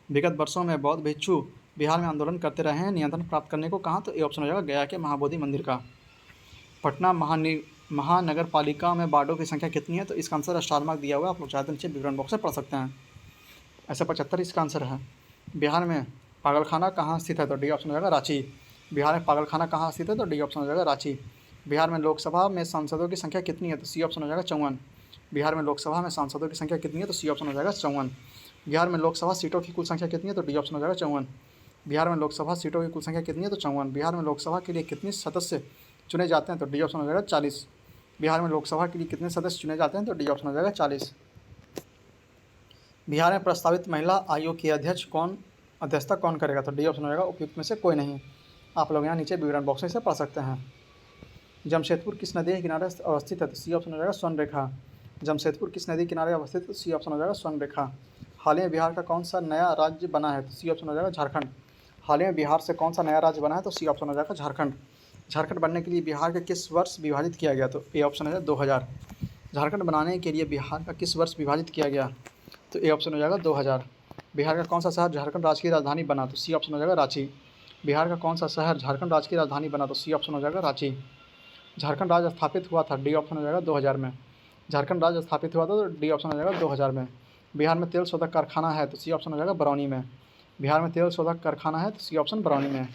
विगत वर्षों में बौद्ध भिक्षु बिहार में आंदोलन करते रहे हैं, नियंत्रण प्राप्त करने को कहाँ? तो ए ऑप्शन हो जाएगा, गया के महाबोधि मंदिर का। पटना महानगर पालिका में वार्डों की संख्या कितनी है? तो इसका आंसर स्टार मार्क दिया हुआ है, आप लोग चाहते नीचे विवरण बॉक्स से पढ़ सकते हैं। ऐसे 75 इसका आंसर है। बिहार में पागलखाना कहाँ स्थित है? तो डी ऑप्शन हो जाएगा, रांची। बिहार में पागलखाना कहाँ स्थित है? तो डी ऑप्शन हो जाएगा, रांची। बिहार में लोकसभा में सांसदों की संख्या कितनी है? तो सी ऑप्शन हो जाएगा, 54। बिहार में लोकसभा में सांसदों की संख्या कितनी है? तो सी ऑप्शन हो जाएगा, 54। बिहार में लोकसभा सीटों की कुल संख्या कितनी है? तो डी ऑप्शन हो जाएगा, 54। बिहार में लोकसभा सीटों की कुल संख्या कितनी है? तो 54। बिहार में लोकसभा के लिए कितने सदस्य चुने जाते हैं? तो डी ऑप्शन हो जाएगा, 40। बिहार में लोकसभा के लिए कितने सदस्य चुने जाते हैं? तो डी ऑप्शन हो जाएगा, 40। बिहार में प्रस्तावित महिला आयोग की अध्यक्षता कौन करेगा? तो डी ऑप्शन हो जाएगा, उपयुक्त में से कोई नहीं। आप लोग यहाँ नीचे विवरण बॉक्स से पढ़ सकते हैं। जमशेदपुर किस नदी के किनारे अवस्थित है? तो सी ऑप्शन हो जाएगा, स्वर्ण रेखा। जमशेदपुर किस नदी किनारे अवस्थित है? तो सी ऑप्शन हो जाएगा, स्वर्ण रेखा। हाल ही में बिहार का कौन सा नया राज्य बना है? तो सी ऑप्शन हो जाएगा, झारखंड। हाल ही में बिहार से कौन सा नया राज्य बना है? तो सी ऑप्शन हो जाएगा, झारखंड। झारखंड बनने के लिए बिहार के किस वर्ष विभाजित किया गया? तो ए ऑप्शन है 2000। झारखंड बनाने के लिए बिहार का किस वर्ष विभाजित किया गया? तो ए ऑप्शन हो जाएगा, 2000। बिहार का कौन सा शहर झारखंड राज्य की राजधानी बना? तो सी ऑप्शन हो जाएगा, रांची। बिहार का कौन सा शहर झारखंड राज्य की राजधानी बना? तो सी ऑप्शन हो जाएगा, रांची। झारखंड राज्य स्थापित हुआ था, डी ऑप्शन हो जाएगा, 2000 में। झारखंड राज्य स्थापित हुआ था, तो डी ऑप्शन हो जाएगा, 2000 में। बिहार में तेल शोधक कारखाना है, तो सी ऑप्शन हो जाएगा, बरौनी में। बिहार में तेल शोधक कारखाना है, तो सी ऑप्शन बरौनी में।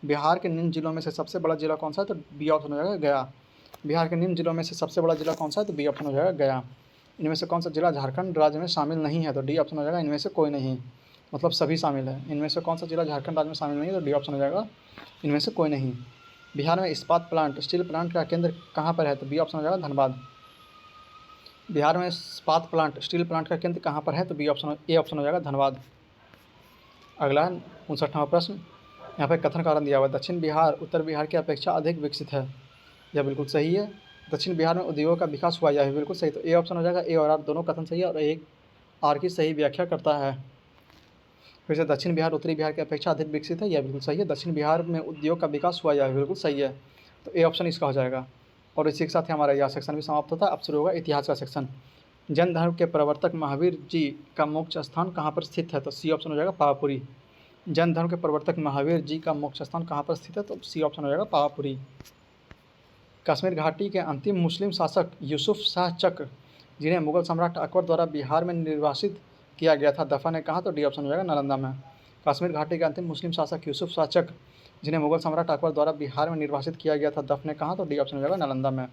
बिहार के निम्न जिलों में से सबसे बड़ा जिला कौन सा है? तो बी ऑप्शन हो जाएगा, गया। बिहार के निम्न जिलों में से सबसे बड़ा जिला कौन सा है? तो बी ऑप्शन हो जाएगा, गया। इनमें से कौन सा जिला झारखंड राज्य में शामिल नहीं है? तो डी ऑप्शन हो जाएगा इनमें से कोई नहीं, मतलब सभी शामिल है। इनमें से कौन सा जिला झारखंड राज्य में शामिल नहीं है? तो डी ऑप्शन हो जाएगा इनमें से कोई नहीं। बिहार में इस्पात प्लांट स्टील प्लांट का केंद्र कहाँ पर है? तो बी ऑप्शन हो जाएगा धनबाद। बिहार में इस्पात प्लांट स्टील प्लांट का केंद्र कहाँ पर है? तो बी ऑप्शन ए ऑप्शन हो जाएगा धनबाद। अगला 59वां प्रश्न, यहाँ पर कथन कारण दिया हुआ है, दक्षिण बिहार उत्तर बिहार की अपेक्षा अधिक विकसित है। यह बिल्कुल सही है। दक्षिण बिहार में उद्योगों का विकास हुआ, यह बिल्कुल सही। तो ए ऑप्शन हो जाएगा। ए और आर दोनों कथन सही है और एक आर की सही व्याख्या करता है। फिर से दक्षिण बिहार उत्तरी बिहार की अपेक्षा अधिक विकसित है, यह बिल्कुल सही है। दक्षिण बिहार में उद्योग का विकास हुआ, यह बिल्कुल सही है। तो ए ऑप्शन इसका हो जाएगा। और इसी के साथ ही हमारा यह सेक्शन भी समाप्त होता है। अब शुरू होगा इतिहास का सेक्शन। जैन धर्म के प्रवर्तक महावीर जी का मोक्ष स्थान कहाँ पर स्थित है? तो सी ऑप्शन हो जाएगा पावापुरी। जैन धर्म के प्रवर्तक महावीर जी का मोक्ष स्थान कहाँ पर स्थित है? तो सी ऑप्शन हो जाएगा पावापुरी। कश्मीर घाटी के अंतिम मुस्लिम शासक यूसुफ शाह चक्र, जिन्हें मुगल सम्राट अकबर द्वारा बिहार में निर्वासित किया गया था, दफन है कहाँ? तो डी ऑप्शन हो जाएगा नालंदा में। कश्मीर घाटी के अंतिम मुस्लिम शासक यूसुफ शाह चक्र, जिन्हें मुगल सम्राट अकबर द्वारा बिहार में निर्वासित किया गया था, दफन है कहाँ? तो डी ऑप्शन हो जाएगा नालंदा में।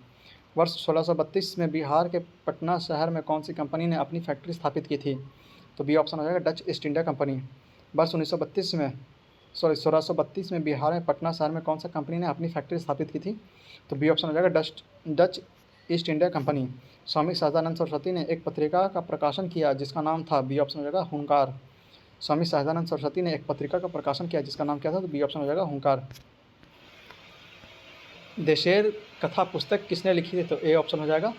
वर्ष 1632 में बिहार के पटना शहर में कौन सी कंपनी ने अपनी फैक्ट्री स्थापित की थी? तो बी ऑप्शन हो जाएगा डच ईस्ट इंडिया कंपनी। वर्ष 1632 में बिहार में पटना शहर में कौन सा कंपनी ने अपनी फैक्ट्री स्थापित की थी? तो बी ऑप्शन हो जाएगा Dutch east India company. Swami Sahajanand Saraswati ने एक पत्रिका का प्रकाशन किया जिसका नाम था, बी ऑप्शन हो जाएगा हुंकार। स्वामी सहजानंद सरस्वती ने एक पत्रिका का प्रकाशन किया जिसका नाम क्या था? तो बी ऑप्शन हो जाएगा हुंकार। देशेर कथा पुस्तक किसने लिखी थी? तो ए ऑप्शन हो जाएगा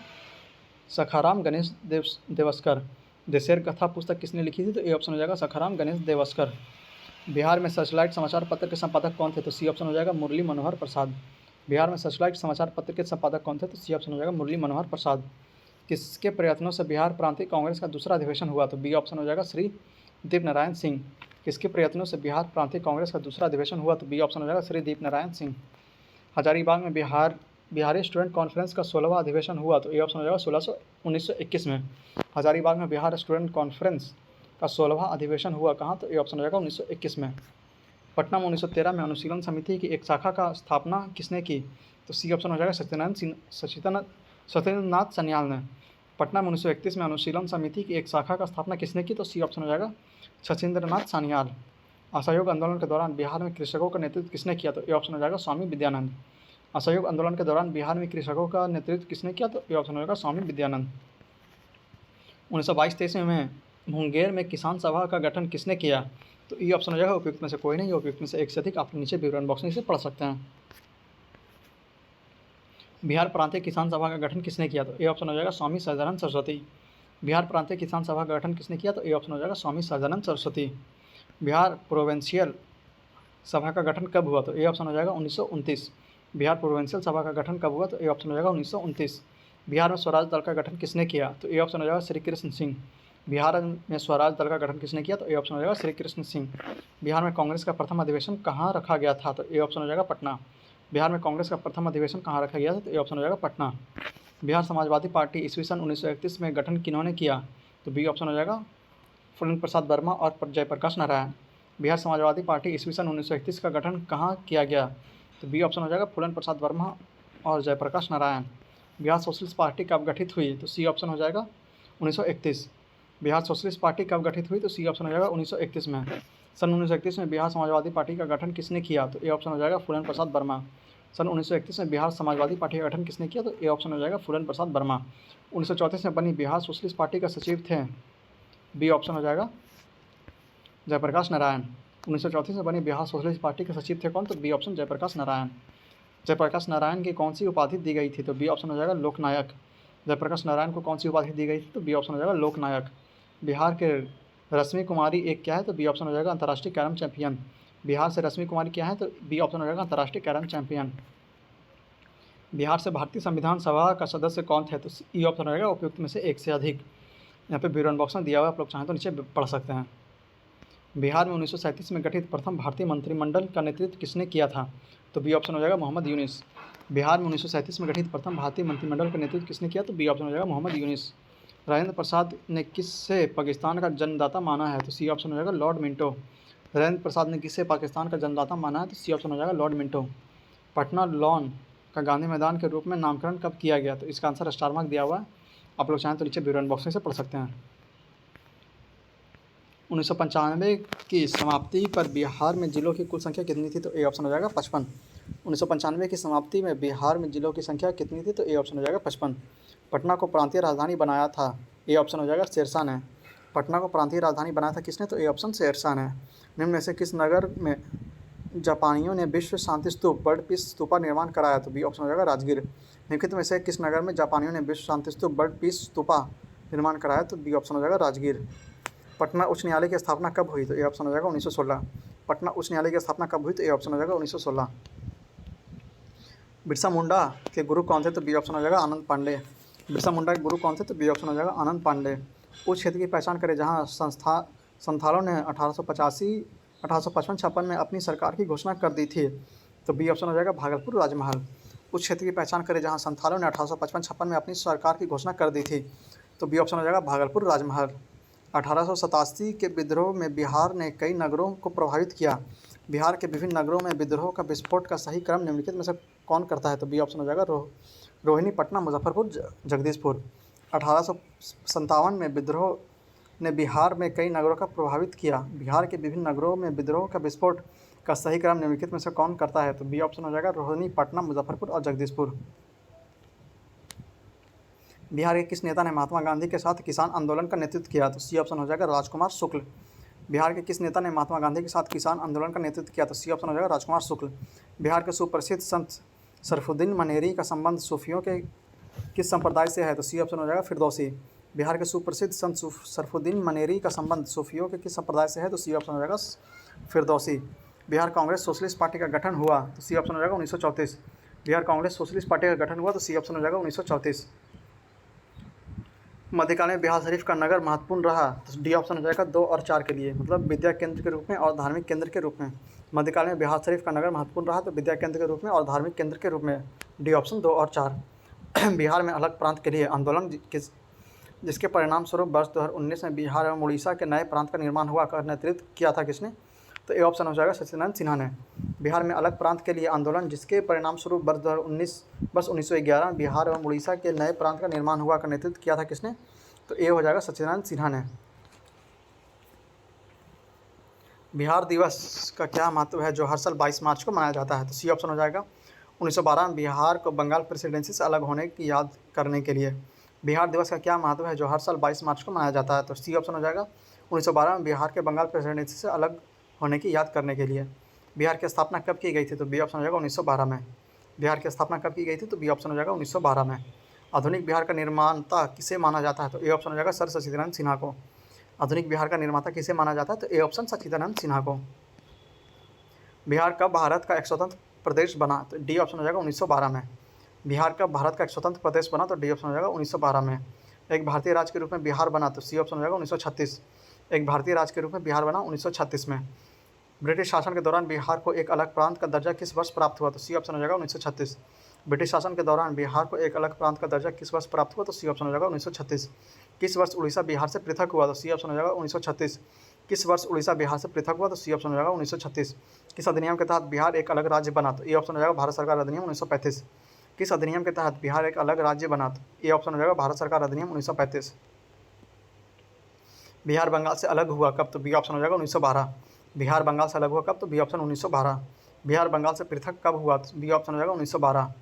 सखाराम गणेश देवस्कर। देशेर कथा पुस्तक किसने लिखी थी? तो ए ऑप्शन हो जाएगा सखाराम गणेश देवस्कर। बिहार में सर्चलाइट समाचार पत्र के संपादक कौन थे? तो सी ऑप्शन हो जाएगा मुरली मनोहर प्रसाद। बिहार में सर्चलाइट समाचार पत्र के संपादक कौन थे? तो सी ऑप्शन हो जाएगा मुरली मनोहर प्रसाद। किसके प्रयत्नों से बिहार प्रांतीय कांग्रेस का दूसरा अधिवेशन हुआ? तो बी ऑप्शन हो जाएगा श्री दीपनारायण सिंह। किसके प्रयत्नों से बिहार प्रांतीय कांग्रेस का दूसरा अधिवेशन हुआ? तो बी ऑप्शन हो जाएगा श्री दीपनारायण सिंह। हजारीबाग में बिहारी स्टूडेंट कॉन्फ्रेंस का 16वां अधिवेशन हुआ? तो ए ऑप्शन हो जाएगा 1921 में। हजारीबाग में बिहार स्टूडेंट कॉन्फ्रेंस का 16वां अधिवेशन हुआ कहाँ? तो ए ऑप्शन हो जाएगा 1921 में। पटना में 1913 में अनुशीलन समिति की एक शाखा का स्थापना किसने की? तो सी ऑप्शन हो जाएगा सत्येंद्रनाथ सन्याल ने। पटना में 1931 में अनुशीलन समिति की एक शाखा का स्थापना किसने की? तो सी ऑप्शन हो जाएगा सत्येंद्रनाथ सान्याल। असहयोग आंदोलन के दौरान बिहार में कृषकों का नेतृत्व किसने किया? तो ए ऑप्शन हो जाएगा स्वामी विद्यानंद। असहयोग आंदोलन के दौरान बिहार में कृषकों का नेतृत्व किसने किया? तो ए ऑप्शन हो जाएगा स्वामी विद्यानंद। 1922-23 में मुंगेर में किसान सभा का गठन किसने किया? तो ई ऑप्शन हो जाएगा उपयुक्त में से कोई नहीं, उपयुक्त में से एक से अधिक। आप नीचे विवरण बॉक्स में इसे पढ़ सकते हैं। बिहार प्रांतीय किसान सभा का गठन किसने किया? तो ए ऑप्शन हो जाएगा स्वामी सहजानंद सरस्वती। बिहार प्रांतीय किसान सभा का गठन किसने किया? तो ए ऑप्शन हो जाएगा स्वामी सहजानंद सरस्वती। बिहार प्रोविंशियल सभा का गठन कब हुआ? तो ए ऑप्शन हो जाएगा 1929। बिहार प्रोविंशियल सभा का गठन कब हुआ? तो ए ऑप्शन हो जाएगा 1929। बिहार में स्वराज दल का गठन किसने किया? तो ए ऑप्शन हो जाएगा श्री कृष्ण सिंह। बिहार में स्वराज दल का गठन किसने किया? तो ए ऑप्शन हो जाएगा श्री कृष्ण सिंह। बिहार में कांग्रेस का प्रथम अधिवेशन कहाँ रखा गया था? तो ए ऑप्शन हो जाएगा पटना। बिहार में कांग्रेस का प्रथम अधिवेशन कहाँ रखा गया था? तो ए ऑप्शन हो जाएगा पटना। बिहार समाजवादी पार्टी ईस्वी सन 1931 में गठन किन्होंने किया? तो बी ऑप्शन हो जाएगा फूलन प्रसाद वर्मा और जयप्रकाश नारायण। बिहार समाजवादी पार्टी ईस्वी सन 1931 का गठन कहाँ किया गया? तो बी ऑप्शन हो जाएगा फूलन प्रसाद वर्मा और जयप्रकाश नारायण। बिहार सोशलिस्ट पार्टी कब गठित हुई? तो सी ऑप्शन हो जाएगा 1931। बिहार सोशलिस्ट पार्टी कब गठित हुई? तो सी ऑप्शन हो जाएगा 1931 में। सन 1931 में बिहार समाजवादी पार्टी का गठन किसने किया? तो ए ऑप्शन हो जाएगा फूलन प्रसाद वर्मा। सन 1931 में बिहार समाजवादी पार्टी का गठन किसने किया? तो ए ऑप्शन हो जाएगा फूलन प्रसाद वर्मा। 1934 में बनी बिहार सोशलिस्ट पार्टी का सचिव थे? बी ऑप्शन हो जाएगा जयप्रकाश नारायण। 1934 में बनी बिहार सोशलिस्ट पार्टी के सचिव थे कौन? तो बी ऑप्शन जयप्रकाश नारायण। जयप्रकाश नारायण की कौन सी उपाधि दी गई थी? तो बी ऑप्शन हो जाएगा लोकनायक। जयप्रकाश नारायण को कौन सी उपाधि दी गई थी? तो बी ऑप्शन हो जाएगा लोकनायक। बिहार के रश्मि कुमारी एक क्या है? तो बी ऑप्शन हो जाएगा अंतर्राष्ट्रीय कैरम चैंपियन। बिहार से रश्मि कुमारी क्या है? तो बी ऑप्शन हो जाएगा अंतर्राष्ट्रीय कैरम चैंपियन। बिहार से भारतीय संविधान सभा का सदस्य कौन थे? तो ई ऑप्शन हो जाएगा उपयुक्त में से एक से अधिक। यहाँ पे विवरण बॉक्स में दिया हुआ है, आप लोग चाहें तो नीचे पढ़ सकते हैं। बिहार में 1937 में गठित प्रथम भारतीय मंत्रिमंडल का नेतृत्व किसने किया था? तो बी ऑप्शन हो जाएगा मोहम्मद यूनिस। बिहार में 1937 में गठित प्रथम भारतीय मंत्रिमंडल का नेतृत्व किसने किया? तो बी ऑप्शन हो जाएगा मोहम्मद यूनिस। राजेंद्र प्रसाद ने किससे पाकिस्तान का जन्मदाता माना है? तो सी ऑप्शन हो जाएगा लॉर्ड मिंटो। राजेंद्र प्रसाद ने किससे पाकिस्तान का जन्मदाता माना है? तो सी ऑप्शन हो जाएगा लॉर्ड मिंटो। पटना लॉन का गांधी मैदान के रूप में नामकरण कब किया गया? तो इसका आंसर स्टार मार्क दिया हुआ है। आप लोग चाहें तो नीचे विवरण बॉक्स में से पढ़ सकते हैं। 1995 की समाप्ति पर बिहार में जिलों की कुल संख्या कितनी थी? तो ए ऑप्शन हो जाएगा 55। 1995 की समाप्ति में बिहार में जिलों की संख्या कितनी थी? तो ए ऑप्शन हो जाएगा 55। पटना को प्रांतीय राजधानी बनाया था, ए ऑप्शन हो जाएगा शेरशाह ने। पटना को प्रांतीय राजधानी बनाया था किसने? तो ए ऑप्शन शेरशाह ने। निम्न में से किस नगर में जापानियों ने विश्व शांति स्तूप वर्ल्ड पीस स्तूपा निर्माण कराया? तो बी ऑप्शन हो जाएगा राजगीर। निम्नलिखित में से किस नगर में जापानियों ने विश्व शांति स्तूप वर्ल्ड पीस स्तूपा निर्माण कराया? तो बी ऑप्शन हो जाएगा राजगीर। पटना उच्च न्यायालय की स्थापना कब हुई? तो ए ऑप्शन हो जाएगा 1916। पटना उच्च न्यायालय की स्थापना कब हुई? तो ए ऑप्शन हो जाएगा 1916। बिरसा मुंडा के गुरु कौन थे? तो बी ऑप्शन हो जाएगा आनंद पांडे। बिरसा मुंडा के गुरु कौन थे? तो बी ऑप्शन हो जाएगा आनंद पांडे। उस क्षेत्र की पहचान करें जहाँ संथालों ने 1855 में अपनी सरकार की घोषणा कर दी थी। तो बी ऑप्शन हो जाएगा भागलपुर राजमहल। उस क्षेत्र की पहचान करें जहाँ संथालों ने 1855 में अपनी सरकार की घोषणा कर दी थी। तो बी ऑप्शन हो जाएगा भागलपुर राजमहल। 1887 के विद्रोह में बिहार ने कई नगरों को प्रभावित किया। बिहार के विभिन्न नगरों में विद्रोह का विस्फोट का सही क्रम निम्नलिखित में से कौन करता है? तो बी ऑप्शन हो जाएगा रोहिणी, पटना, मुजफ्फरपुर, जगदीशपुर। 1857 में विद्रोह ने बिहार में कई नगरों का प्रभावित किया। बिहार के विभिन्न नगरों में विद्रोह का विस्फोट का सही क्रम निम्नलिखित में से कौन करता है? तो बी ऑप्शन हो जाएगा रोहिणी, पटना, मुजफ्फरपुर और जगदीशपुर। बिहार के किस नेता ने महात्मा गांधी के साथ किसान आंदोलन का नेतृत्व किया? तो सी ऑप्शन हो जाएगा राजकुमार शुक्ल। बिहार के किस नेता ने महात्मा गांधी के साथ किसान आंदोलन का नेतृत्व किया? तो सी ऑप्शन हो जाएगा राजकुमार शुक्ल। बिहार के सुप्रसिद्ध संत सरफुद्दीन मनेरी का संबंध सूफियों के किस संप्रदाय से है? तो सी ऑप्शन हो जाएगा फिरदौसी। बिहार के सुप्रसिद्ध संत सरफुद्दीन मनेरी का संबंध सूफियों के किस संप्रदाय से है? तो सी ऑप्शन हो जाएगा फिरदौसी। बिहार कांग्रेस सोशलिस्ट पार्टी का गठन हुआ? तो सी ऑप्शन हो जाएगा 1934। बिहार कांग्रेस सोशलिस्ट पार्टी का गठन हुआ तो सी ऑप्शन हो जाएगा 1934। मध्यकाल में बिहार शरीफ का नगर महत्वपूर्ण रहा? तो डी ऑप्शन हो जाएगा 2 और 4 के लिए, मतलब विद्या केंद्र के रूप में और धार्मिक केंद्र के रूप में। मध्यकाल में बिहार शरीफ का नगर महत्वपूर्ण रहा तो विद्या केंद्र के रूप में और धार्मिक केंद्र के रूप में। डी ऑप्शन 2 और 4। बिहार में अलग प्रांत के लिए आंदोलन जिसके परिणाम स्वरूप वर्ष 2019 में बिहार एवं उड़ीसा के नए प्रांत का निर्माण हुआ का नेतृत्व किया था किसने? तो ए ऑप्शन हो जाएगा सच्चिदानंद सिन्हा ने। बिहार में अलग प्रांत के लिए आंदोलन जिसके परिणाम स्वरूप वर्ष 1911 बिहार एवं उड़ीसा के नए प्रांत का निर्माण हुआ का नेतृत्व किया था किसने? तो ए हो जाएगा सच्चिदानंद सिन्हा ने। बिहार दिवस का क्या महत्व है जो हर साल 22 मार्च को मनाया जाता है? तो सी ऑप्शन हो जाएगा 1912 में बिहार को बंगाल प्रेसिडेंसी से अलग होने की याद करने के लिए। बिहार दिवस का क्या महत्व है जो हर साल 22 मार्च को मनाया जाता है? तो सी ऑप्शन हो जाएगा 1912 में बिहार के बंगाल प्रेसिडेंसी से अलग होने की याद करने के लिए। बिहार की स्थापना कब की गई थी? तो बी ऑप्शन हो जाएगा 1912 में। बिहार की स्थापना कब की गई थी? तो बी ऑप्शन हो जाएगा 1912 में। आधुनिक बिहार का निर्माता किसे माना जाता है? तो ए ऑप्शन हो जाएगा सर सच्चिदानंद सिन्हा को। आधुनिक बिहार का निर्माता किसे माना जाता है? तो ए ऑप्शन सच्चिदानंद सिन्हा को। बिहार कब भारत का एक स्वतंत्र प्रदेश बना? तो डी ऑप्शन हो जाएगा 1912 में। बिहार कब भारत का एक स्वतंत्र प्रदेश बना? तो डी ऑप्शन हो जाएगा 1912 में। एक भारतीय राज्य के रूप में बिहार बना? तो सी ऑप्शन हो जाएगा 1936। एक भारतीय राज्य के रूप में बिहार बना 1936 में। ब्रिटिश शासन के दौरान बिहार को एक अलग प्रांत का दर्जा किस वर्ष प्राप्त हुआ? तो सी ऑप्शन हो जाएगा 1936। ब्रिटिश शासन के दौरान बिहार को एक अलग प्रांत का दर्जा किस वर्ष प्राप्त हुआ? तो सी ऑप्शन हो जाएगा 1936। किस वर्ष उड़ीसा बिहार से पृथक हुआ? तो सी ऑप्शन हो जाएगा 1936। किस वर्ष उड़ीसा बिहार से पृथक हुआ? तो सी ऑप्शन हो जाएगा 1936। किस अधिनियम के तहत बिहार एक अलग राज्य बना? तो ए ऑप्शन हो जाएगा भारत सरकार अधिनियम 1935। किस अधिनियम के तहत बिहार एक अलग राज्य बना? तो ए ऑप्शन हो जाएगा भारत सरकार अधिनियम 1935। बिहार बंगाल से अलग हुआ कब? तो बी ऑप्शन हो जाएगा 1912। बिहार बंगाल से अलग हुआ कब? तो बी ऑप्शन 1912। बिहार बंगाल से पृथक कब हुआ? तो बी ऑप्शन हो जाएगा 1912।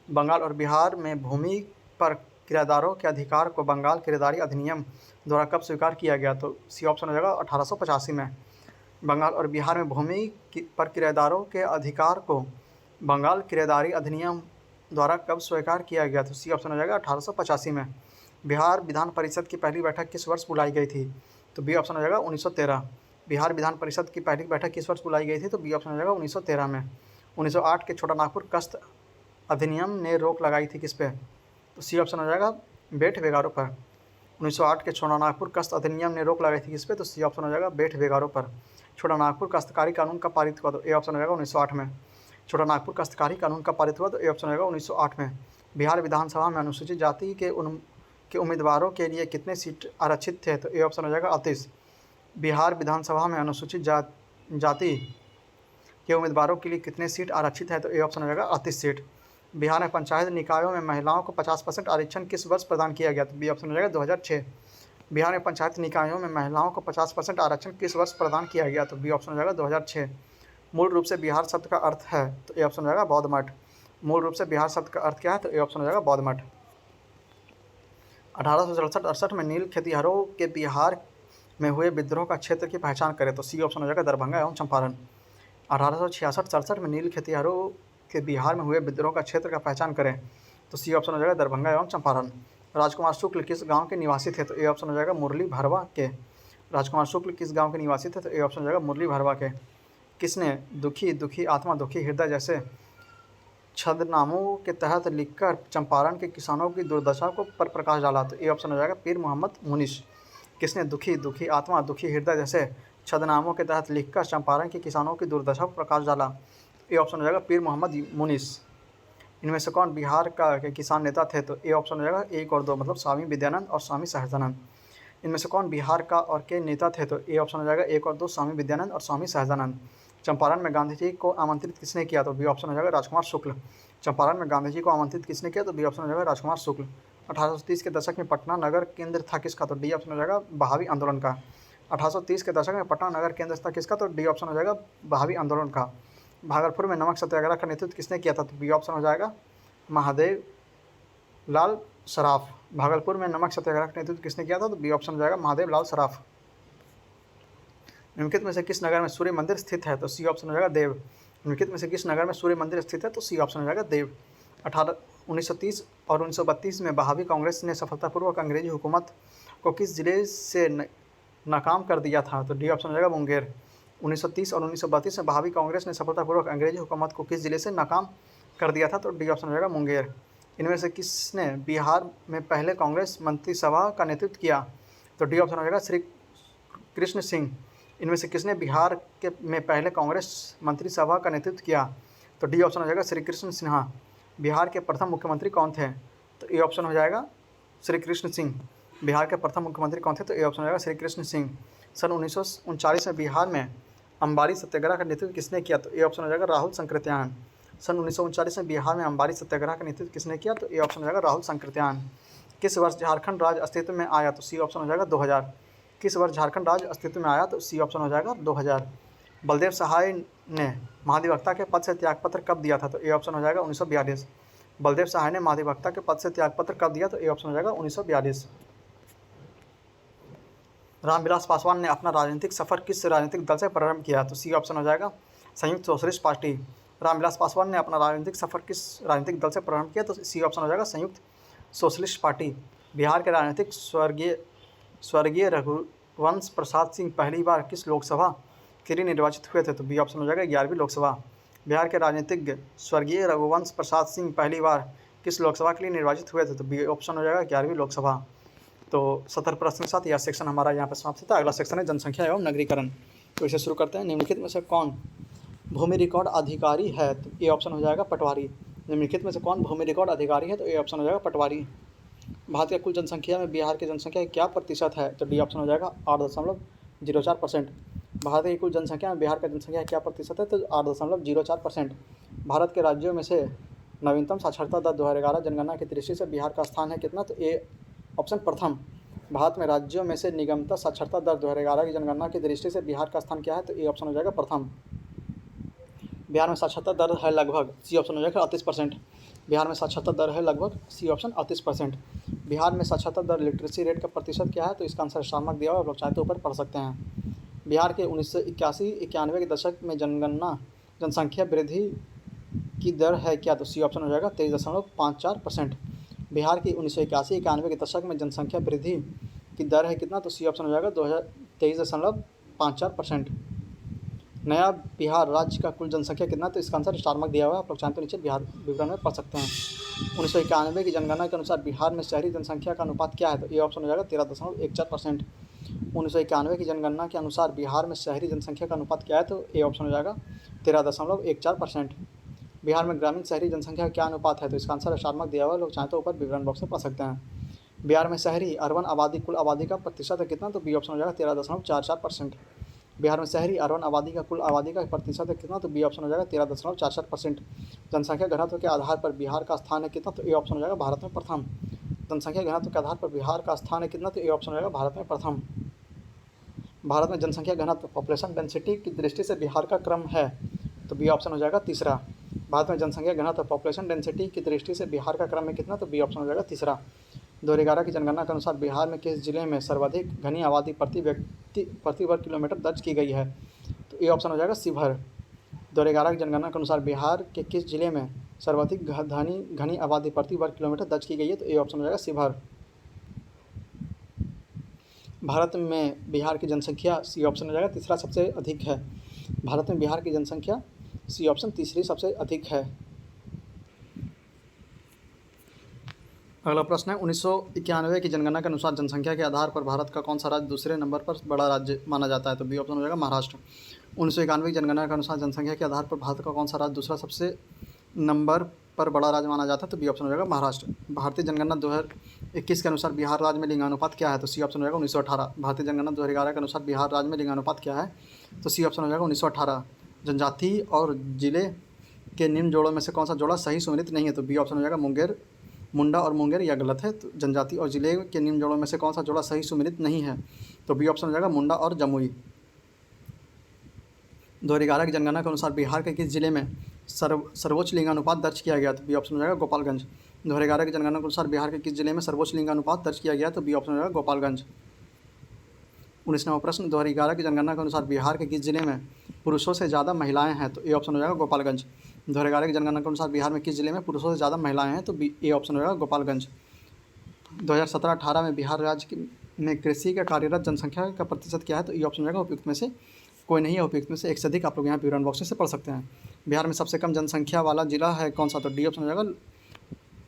बंगाल और बिहार में भूमि पर किराएदारों के अधिकार को बंगाल किराएदारी अधिनियम द्वारा कब स्वीकार किया गया? तो सी ऑप्शन हो जाएगा 1885 में। बंगाल और बिहार में भूमि पर किराएदारों के अधिकार को बंगाल किराएदारी अधिनियम द्वारा कब स्वीकार किया गया? तो सी ऑप्शन हो जाएगा 1885 में। बिहार विधान परिषद की पहली बैठक किस वर्ष बुलाई गई थी? तो बी ऑप्शन हो जाएगा 1913। बिहार विधान परिषद की पहली बैठक किस वर्ष बुलाई गई थी? तो बी ऑप्शन हो जाएगा 1913 में। 1908 के छोटा नागपुर कस्त अधिनियम ने रोक लगाई थी किस पे? तो सी ऑप्शन हो जाएगा बेट बेगारों पर। 1908 के छोटा नागपुर कस्त अधिनियम ने रोक लगाई थी किस पे? तो सी ऑप्शन हो जाएगा बेट बेगारों पर। छोटा नागपुर काश्तकारी कानून का पारित हुआ? तो ए ऑप्शन हो जाएगा 1908 में। छोटा नागपुर काश्तकारी कानून का पारित हुआ? तो ए ऑप्शन हो जाएगा 1908 में। बिहार विधानसभा में अनुसूचित जाति के उम्मीदवारों के लिए कितने सीट आरक्षित थे? तो ए ऑप्शन हो जाएगा 38। बिहार विधानसभा में अनुसूचित जाति के उम्मीदवारों के लिए कितने सीट आरक्षित है? तो ए ऑप्शन हो जाएगा 38 सीट। बिहार में पंचायत निकायों में महिलाओं को 50% आरक्षण किस वर्ष प्रदान किया गया? तो बी ऑप्शन हो जाएगा 2006। बिहार में पंचायत निकायों में महिलाओं को 50% आरक्षण किस वर्ष प्रदान किया गया? तो बी ऑप्शन हो जाएगा 2006। मूल रूप से बिहार शब्द का अर्थ है? तो ए ऑप्शन हो जाएगा बौद्ध मठ। मूल रूप से बिहार शब्द का अर्थ क्या है? तो ए ऑप्शन हो जाएगा बौद्ध मठ। 1867-68 में नील खेतिहरों के बिहार में हुए विद्रोह का क्षेत्र की पहचान करें? तो सी ऑप्शन हो जाएगा दरभंगा एवं चंपारण। 1866-67 में नील खेतिहरों के बिहार में हुए विद्रोह का क्षेत्र का पहचान करें? तो सी ऑप्शन हो जाएगा दरभंगा एवं चंपारण। राजकुमार शुक्ल किस गांव के निवासी थे? तो ए ऑप्शन हो जाएगा मुरली भरवा के। राजकुमार शुक्ल किस गांव के निवासी थे? तो ए ऑप्शन हो जाएगा मुरली भरवा के। किसने दुखी दुखी आत्मा दुखी हृदय जैसे छद्मनामों के तहत लिखकर चंपारण के किसानों की दुर्दशा को पर प्रकाश डाला? तो ए ऑप्शन हो जाएगा पीर मोहम्मद मुनिश। किसने दुखी दुखी आत्मा दुखी हृदय जैसे छद्मनामों के तहत लिखकर चंपारण के किसानों की दुर्दशा पर प्रकाश डाला? ए ऑप्शन हो जाएगा पीर मोहम्मद मुनिस। इनमें से कौन बिहार के किसान नेता थे? तो ए ऑप्शन हो जाएगा 1 और 2, मतलब स्वामी विद्यानंद और स्वामी सहजानंद। इनमें से कौन बिहार का और के नेता थे? तो ए ऑप्शन हो जाएगा 1 और 2, स्वामी विद्यानंद और स्वामी सहजानंद। चंपारण में गांधी जी को आमंत्रित किसने किया? तो बी ऑप्शन हो जाएगा राजकुमार शुक्ल। चंपारण में गांधी जी को आमंत्रित किसने किया? तो बी ऑप्शन हो जाएगा राजकुमार शुक्ल। 1830 के दशक में पटना नगर केंद्र था किसका? तो डी ऑप्शन हो जाएगा बहावी आंदोलन का। 1830 के दशक में पटना नगर केंद्र था किसका? तो डी ऑप्शन हो जाएगा बहावी आंदोलन का। भागलपुर में नमक सत्याग्रह का नेतृत्व किसने किया था? तो बी ऑप्शन हो जाएगा महादेव लाल सराफ। भागलपुर में नमक सत्याग्रह का नेतृत्व किसने किया था? तो बी ऑप्शन हो जाएगा महादेव लाल सराफ। निम्नलिखित में से किस नगर में सूर्य मंदिर स्थित है? तो सी ऑप्शन हो जाएगा देव। निम्नलिखित में से किस नगर में सूर्य मंदिर स्थित है? तो सी ऑप्शन हो जाएगा देव। 1930 और 1932 में बहावी कांग्रेस ने सफलतापूर्वक अंग्रेजी हुकूमत को किस जिले से नाकाम कर दिया था? तो डी ऑप्शन हो जाएगा मुंगेर। 1930 और 1932 में बहावी कांग्रेस ने सफलतापूर्वक अंग्रेजी हुकूमत को किस जिले से नाकाम कर दिया था? तो डी ऑप्शन हो जाएगा मुंगेर। इनमें से किसने बिहार में पहले कांग्रेस मंत्रिसभा का नेतृत्व किया? तो डी ऑप्शन हो जाएगा श्री कृष्ण सिंह। इनमें से किसने बिहार के में पहले कांग्रेस मंत्रिसभा का नेतृत्व किया? तो डी ऑप्शन हो जाएगा श्री कृष्ण सिन्हा। बिहार के प्रथम मुख्यमंत्री कौन थे? तो ए ऑप्शन हो जाएगा श्री कृष्ण सिंह। बिहार के प्रथम मुख्यमंत्री कौन थे? तो ए ऑप्शन हो जाएगा श्री कृष्ण सिंह। सन 1939 में बिहार में अंबारी सत्याग्रह का नेतृत्व किसने किया? तो ए ऑप्शन हो जाएगा राहुल संकृत्यान। सन 1939 में बिहार में अंबारी सत्याग्रह का नेतृत्व किसने किया? तो ए ऑप्शन हो जाएगा राहुल संकृत्यान। किस वर्ष झारखंड राज्य अस्तित्व में आया? तो सी ऑप्शन हो जाएगा 2000। किस वर्ष झारखंड राज्य अस्तित्व में आया? तो सी ऑप्शन हो जाएगा 2000। बलदेव सहाय ने महाधिवक्ता के पद से त्यागपत्र कब दिया था? तो ए ऑप्शन हो जाएगा 1942। बलदेव सहाय ने महाधिवक्ता के पद से त्यागपत्र कब दिया? तो ए ऑप्शन हो जाएगा 1942। रामविलास पासवान ने अपना राजनीतिक सफर किस राजनीतिक दल से प्रारंभ किया? तो सी ऑप्शन हो जाएगा संयुक्त सोशलिस्ट पार्टी। रामविलास पासवान ने अपना राजनीतिक सफर किस राजनीतिक दल से प्रारंभ किया? तो सी ऑप्शन हो जाएगा संयुक्त सोशलिस्ट पार्टी। बिहार के राजनीतिक स्वर्गीय रघुवंश प्रसाद सिंह पहली बार किस लोकसभा के लिए निर्वाचित हुए थे? तो बी ऑप्शन हो जाएगा 11वीं लोकसभा। बिहार के राजनीतिज्ञ स्वर्गीय रघुवंश प्रसाद सिंह पहली बार किस लोकसभा के लिए निर्वाचित हुए थे? तो बी ऑप्शन हो जाएगा 11वीं लोकसभा। तो 70 प्रश्न के साथ यह सेक्शन हमारा यहाँ पर समाप्त होता है। अगला सेक्शन है जनसंख्या एवं नगरीकरण। तो इसे शुरू करते हैं। निम्नलिखित में से कौन भूमि रिकॉर्ड अधिकारी है? तो ए ऑप्शन हो जाएगा पटवारी। निम्नलिखित में से कौन भूमि रिकॉर्ड अधिकारी है? तो ए ऑप्शन हो जाएगा पटवारी। भारत की कुल जनसंख्या में बिहार की जनसंख्या क्या प्रतिशत है? तो डी ऑप्शन हो जाएगा 8.04%। भारत की कुल जनसंख्या में बिहार का जनसंख्या क्या प्रतिशत है? तो 8.04%। भारत के राज्यों में से नवीनतम साक्षरता दर 2011 जनगणना की दृष्टि से बिहार का स्थान है कितना? तो ए ऑप्शन प्रथम। भारत में राज्यों में से निगमतम साक्षरता दर 2011 की जनगणना की दृष्टि से बिहार का स्थान क्या है? तो ए ऑप्शन हो जाएगा प्रथम। बिहार में साक्षरता दर है लगभग, सी ऑप्शन हो जाएगा 38%। बिहार में साक्षरता दर है लगभग, सी ऑप्शन 38%। बिहार में साक्षरता दर लिटरेसी रेट का प्रतिशत क्या है? तो इसका आंसर स्टार मार्क दिया हुआ है, आप लोग चाहें तो ऊपर पढ़ सकते हैं। बिहार के 1981-91 के दशक में जनसंख्या वृद्धि की दर है क्या? तो सी ऑप्शन हो जाएगा 23.54%। बिहार की 1981-91 के दशक में जनसंख्या वृद्धि की दर है कितना? तो सी ऑप्शन हो जाएगा 23.54%। नया बिहार राज्य का कुल जनसंख्या कितना? तो इसका आंसर स्टार मार्क दिया हुआ है, आप लोग चाहें तो नीचे बिहार विवरण में पढ़ सकते हैं। 1991 की जनगणना के अनुसार बिहार में शहरी जनसंख्या का अनुपात क्या है? तो ये ऑप्शन हो जाएगा 13.14%। 1991 की जनगणना के अनुसार बिहार में शहरी जनसंख्या का अनुपात क्या है? तो ए ऑप्शन हो जाएगा 13.14%। बिहार में ग्रामीण शहरी जनसंख्या का क्या अनुपात है? तो इसका आंसर स्टार मार्क दिया हुआ है, लोग चाहें तो ऊपर विवरण बॉक्स में पढ़ सकते हैं। बिहार में शहरी अर्बन आबादी कुल आबादी का प्रतिशत है कितना? तो बी ऑप्शन हो जाएगा 13.44%। बिहार में शहरी अर्बन आबादी का कुल आबादी का प्रतिशत है कितना, तो बी ऑप्शन हो जाएगा 13.44%। जनसंख्या घनत्व के आधार पर बिहार का स्थान है कितना, तो ए ऑप्शन हो जाएगा भारत में प्रथम। जनसंख्या घनत्व के आधार पर बिहार का स्थान है कितना, तो ए ऑप्शन हो जाएगा भारत में प्रथम। भारत में जनसंख्या घनत्व पॉपुलेशन डेंसिटी की दृष्टि से बिहार का क्रम है, तो बी ऑप्शन हो जाएगा तीसरा। भारत में जनसंख्या घनत्व पॉपुलेशन डेंसिटी की दृष्टि से बिहार का क्रम है कितना, तो बी ऑप्शन हो जाएगा तीसरा। 2011 की जनगणना के अनुसार बिहार में किस जिले में सर्वाधिक घनी आबादी प्रति वर्ग किलोमीटर दर्ज की गई है, तो ए ऑप्शन हो जाएगा शिवहर। 2011 की जनगणना के अनुसार बिहार के किस जिले में सर्वाधिक घनी आबादी प्रति वर्ग किलोमीटर दर्ज की गई है, तो ए ऑप्शन हो जाएगा शिवहर। भारत में बिहार की जनसंख्या सी ऑप्शन हो जाएगा तीसरा सबसे अधिक है। भारत में बिहार की जनसंख्या सी ऑप्शन तीसरी सबसे अधिक है। अगला प्रश्न है 1991 की जनगणना के अनुसार जनसंख्या के आधार पर भारत का कौन सा राज्य दूसरे नंबर पर बड़ा राज्य माना जाता है, तो बी ऑप्शन हो जाएगा महाराष्ट्र। 1991 की जनगणना के अनुसार जनसंख्या के आधार पर भारत का कौन सा राज्य दूसरा सबसे नंबर पर बड़ा राज्य माना जाता है, तो बी ऑप्शन हो जाएगा महाराष्ट्र। भारतीय जनगणना 2021 के अनुसार बिहार राज्य में लिंगानुपात क्या है, तो सी ऑप्शन हो जाएगा 1918। भारतीय जनगणना 2011 के अनुसार बिहार राज्य में लिंगानुपात क्या है, तो सी ऑप्शन हो जाएगा 1918। जनजाति और जिले के निम्न जोड़ों में से कौन सा जोड़ा सही सुमेलित नहीं है, तो बी ऑप्शन हो जाएगा मुंडा और मुंगेर, यह गलत है। तो जनजाति और जिले के निम्न जोड़ों में से कौन सा जोड़ा सही सुमेलित नहीं है, तो बी ऑप्शन हो जाएगा मुंडा और जमुई। 2011 की जनगणना के अनुसार बिहार के किस जिले में सर्वोच्च लिंगानुपात दर्ज किया गया, तो बी ऑप्शन हो जाएगा गोपालगंज। 2011 की जनगणना के अनुसार बिहार के किस जिले में सर्वोच्च लिंगानुपात दर्ज किया गया, तो बी ऑप्शन हो जाएगा गोपालगंज। 19वां प्रश्न 2011 की जनगणना के अनुसार बिहार के किस जिले में पुरुषों से ज़्यादा महिलाएं हैं, तो ए ऑप्शन हो जाएगा गोपालगंज। 2011 की जनगणना के अनुसार बिहार में किस जिले में पुरुषों से ज़्यादा महिलाएं हैं, तो बी ए ऑप्शन हो जाएगा गोपालगंज। 2017-18 में बिहार राज्य में कृषि का कार्यरत जनसंख्या का प्रतिशत क्या है, तो ए ऑप्शन हो जाएगा उपयुक्त में से कोई नहीं है, उपयुक्त में से एक से अधिक। आप लोग यहाँ विवरण बॉक्स से पढ़ सकते हैं। बिहार में सबसे कम जनसंख्या वाला जिला है कौन सा, तो डी ऑप्शन हो जाएगा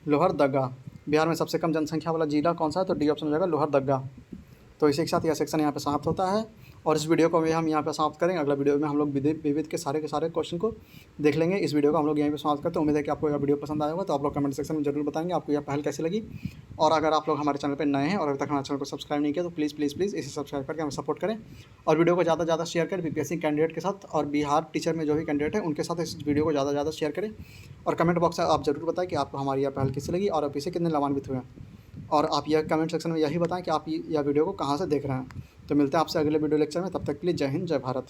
लोहरदगा। बिहार में सबसे कम जनसंख्या वाला जिला कौन सा है, तो डी ऑप्शन हो जाएगा लोहरदगा। तो इसी के साथ यह सेक्शन यहाँ पे समाप्त होता है और इस वीडियो को भी हम यहाँ पे समाप्त करेंगे। अगला वीडियो में हम लोग विविध के सारे क्वेश्चन को देख लेंगे। इस वीडियो को हम लोग यहीं पे समाप्त करते हैं। उम्मीद है कि आपको यह वीडियो पसंद आया होगा, तो आप लोग कमेंट सेक्शन में जरूर बताएंगे आपको यह पहल कैसी लगी। और अगर आप लोग हमारे चैनल पर नए हैं और अभी तक हमारे चैनल को सब्सक्राइब नहीं किया, तो प्लीज़ इसे सब्सक्राइब करके हमें सपोर्ट करें और वीडियो को ज़्यादा से ज़्यादा शेयर करें बीपीएससी कैंडिडेट के साथ और बिहार टीचर में जो भी कैंडिडेट है उनके साथ इस वीडियो को ज़्यादा से ज़्यादा शेयर करें। और कमेंट बॉक्स में आप जरूर बताएं कि आपको हमारी यह पहल कैसी लगी और आप इसे कितने लाभान्वित हुए हैं। और आप यह कमेंट सेक्शन में यही बताएं कि आप यह वीडियो को कहाँ से देख रहे हैं। तो मिलते हैं आपसे अगले वीडियो लेक्चर में, तब तक के लिए जय हिंद जय भारत।